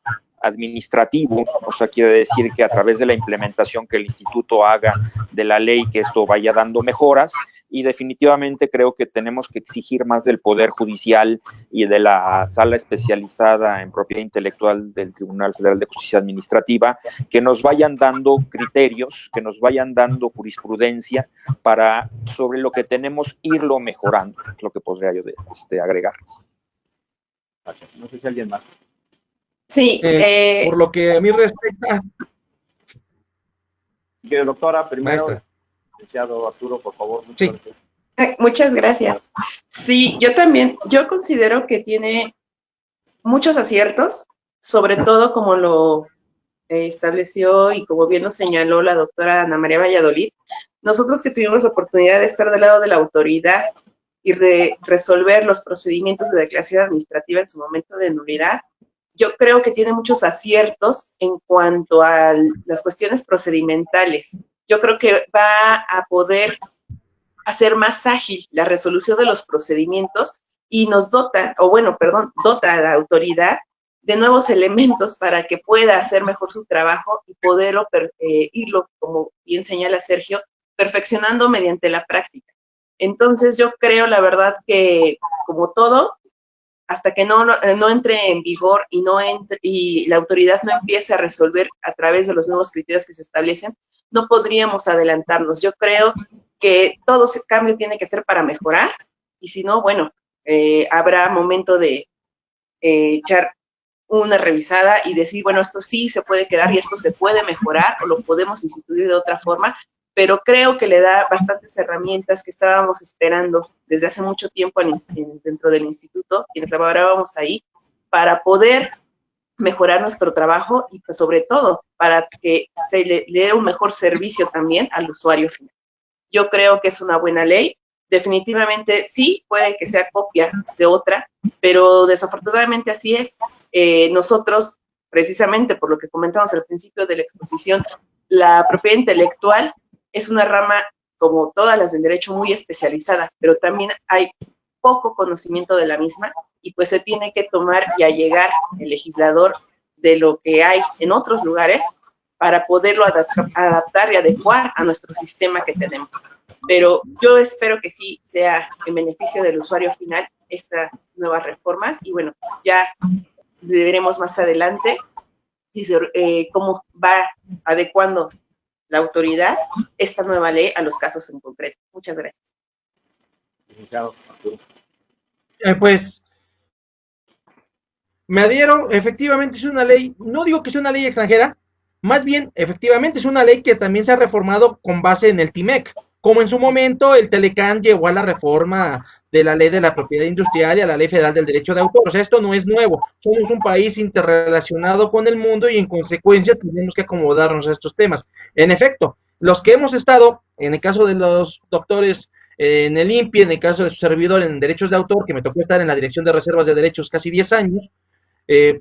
administrativo, o sea, quiere decir que a través de la implementación que el instituto haga de la ley, que esto vaya dando mejoras y definitivamente creo que tenemos que exigir más del Poder Judicial y de la Sala Especializada en Propiedad Intelectual del Tribunal Federal de Justicia Administrativa, que nos vayan dando criterios, que nos vayan dando jurisprudencia para, sobre lo que tenemos, irlo mejorando, es lo que podría yo agregar. Gracias. No sé si alguien más. Sí. Por lo que a mí respecta... Doctora, primero, Maestra. licenciado Arturo, por favor. Sí. Muchas gracias. Sí, yo también, yo considero que tiene muchos aciertos, sobre todo como lo estableció y como bien nos señaló la doctora Ana María Valladolid. Nosotros que tuvimos la oportunidad de estar del lado de la autoridad y resolver los procedimientos de declaración administrativa en su momento de nulidad, yo creo que tiene muchos aciertos en cuanto a las cuestiones procedimentales. Yo creo que va a poder hacer más ágil la resolución de los procedimientos y nos dota a la autoridad de nuevos elementos para que pueda hacer mejor su trabajo y poderlo irlo, como bien señala Sergio, perfeccionando mediante la práctica. Entonces yo creo, la verdad, que como todo, hasta que no entre en vigor y la autoridad no empiece a resolver a través de los nuevos criterios que se establecen, no podríamos adelantarnos. Yo creo que todo ese cambio tiene que ser para mejorar, y si no, bueno, habrá momento de echar una revisada y decir, bueno, esto sí se puede quedar y esto se puede mejorar o lo podemos instituir de otra forma, pero creo que le da bastantes herramientas que estábamos esperando desde hace mucho tiempo dentro del instituto, quienes laborábamos ahí, para poder mejorar nuestro trabajo y pues, sobre todo para que se le dé un mejor servicio también al usuario final. Yo creo que es una buena ley. Definitivamente sí, puede que sea copia de otra, pero desafortunadamente así es. Nosotros, precisamente por lo que comentamos al principio de la exposición, la propiedad intelectual es una rama, como todas las del derecho, muy especializada, pero también hay poco conocimiento de la misma y pues se tiene que tomar y allegar el legislador de lo que hay en otros lugares para poderlo adaptar y adecuar a nuestro sistema que tenemos. Pero yo espero que sí sea en beneficio del usuario final estas nuevas reformas y bueno, ya veremos más adelante cómo va adecuando la autoridad esta nueva ley a los casos en concreto. Muchas gracias. Licenciado Arturo. Pues me adhiero, efectivamente es una ley, no digo que sea una ley extranjera, más bien, efectivamente es una ley que también se ha reformado con base en el TIMEC, como en su momento el Telecán llevó a la reforma de la ley de la propiedad industrial y a la ley federal del derecho de autor. O sea, esto no es nuevo, somos un país interrelacionado con el mundo y en consecuencia tenemos que acomodarnos a estos temas. En efecto, los que hemos estado, en el caso de los doctores en el INPI, en el caso de su servidor en derechos de autor, que me tocó estar en la Dirección de Reservas de Derechos casi 10 años,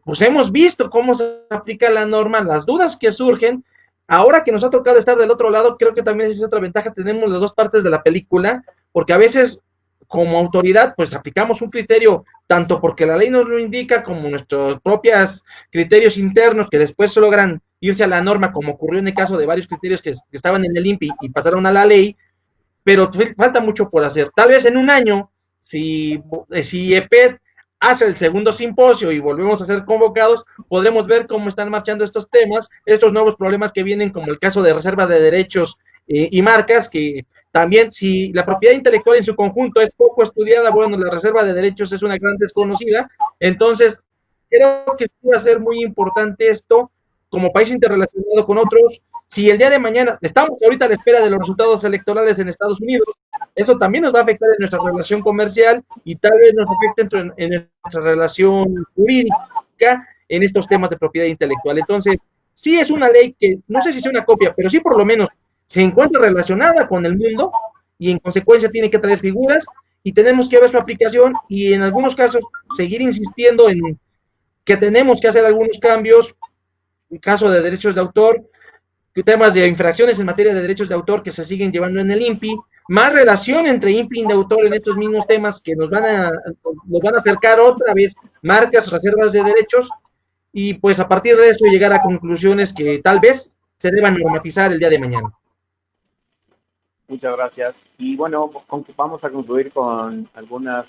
pues hemos visto cómo se aplica la norma, las dudas que surgen. Ahora que nos ha tocado estar del otro lado, creo que también es otra ventaja, tenemos las dos partes de la película, porque a veces como autoridad pues aplicamos un criterio tanto porque la ley nos lo indica como nuestros propios criterios internos que después logran irse a la norma, como ocurrió en el caso de varios criterios que estaban en el INPI y pasaron a la ley, pero falta mucho por hacer. Tal vez en un año, si EPET hace el segundo simposio y volvemos a ser convocados, podremos ver cómo están marchando estos temas, estos nuevos problemas que vienen, como el caso de reserva de derechos y marcas, que también si la propiedad intelectual en su conjunto es poco estudiada, bueno, la reserva de derechos es una gran desconocida, entonces creo que va a ser muy importante esto, como país interrelacionado con otros. Si el día de mañana, estamos ahorita a la espera de los resultados electorales en Estados Unidos, eso también nos va a afectar en nuestra relación comercial y tal vez nos afecte en nuestra relación jurídica en estos temas de propiedad intelectual. Entonces, sí es una ley que, no sé si sea una copia, pero sí por lo menos se encuentra relacionada con el mundo y en consecuencia tiene que traer figuras y tenemos que ver su aplicación y en algunos casos seguir insistiendo en que tenemos que hacer algunos cambios, en caso de derechos de autor, temas de infracciones en materia de derechos de autor que se siguen llevando en el INPI, más relación entre INPI y de autor en estos mismos temas que nos van a acercar otra vez marcas, reservas de derechos, y pues a partir de eso llegar a conclusiones que tal vez se deban normatizar el día de mañana. Muchas gracias. Y bueno, vamos a concluir con algunos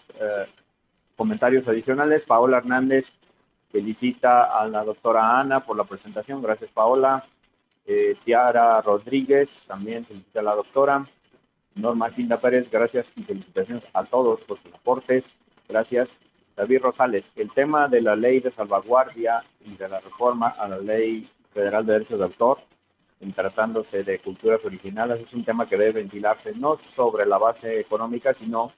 comentarios adicionales. Paola Hernández felicita a la doctora Ana por la presentación. Gracias, Paola. Tiara Rodríguez también felicita a la doctora. Norma Quinta Pérez, gracias y felicitaciones a todos por sus aportes. Gracias. David Rosales, el tema de la ley de salvaguardia y de la reforma a la Ley Federal de Derechos de Autor, en tratándose de culturas originales, es un tema que debe ventilarse no sobre la base económica, sino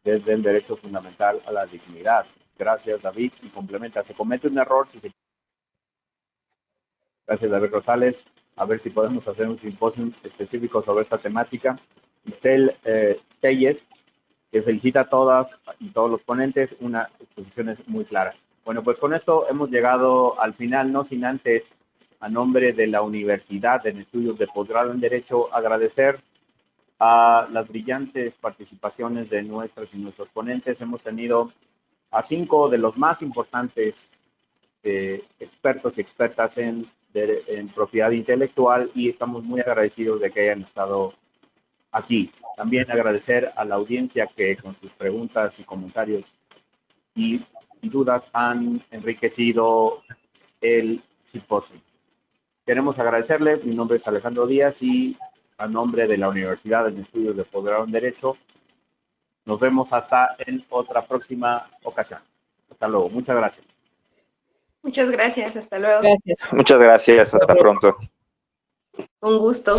desde el derecho fundamental a la dignidad. Gracias, David. Y complementa, se comete un error si se... Gracias, David Rosales. A ver si podemos hacer un simposio específico sobre esta temática. Itzel Telles, que felicita a todas y todos los ponentes, una exposición muy clara. Bueno, pues con esto hemos llegado al final, no sin antes, a nombre de la Universidad en Estudios de Posgrado en Derecho, agradecer a las brillantes participaciones de nuestras y nuestros ponentes. Hemos tenido a 5 de los más importantes expertos y expertas en propiedad intelectual y estamos muy agradecidos de que hayan estado aquí. También agradecer a la audiencia que con sus preguntas y comentarios y dudas han enriquecido el simposio. Queremos agradecerle. Mi nombre es Alejandro Díaz y a nombre de la Universidad de Estudios de Posgrado en Derecho, nos vemos hasta en otra próxima ocasión. Hasta luego. Muchas gracias. Muchas gracias. Hasta luego. Gracias. Muchas gracias. Hasta pronto. Un gusto.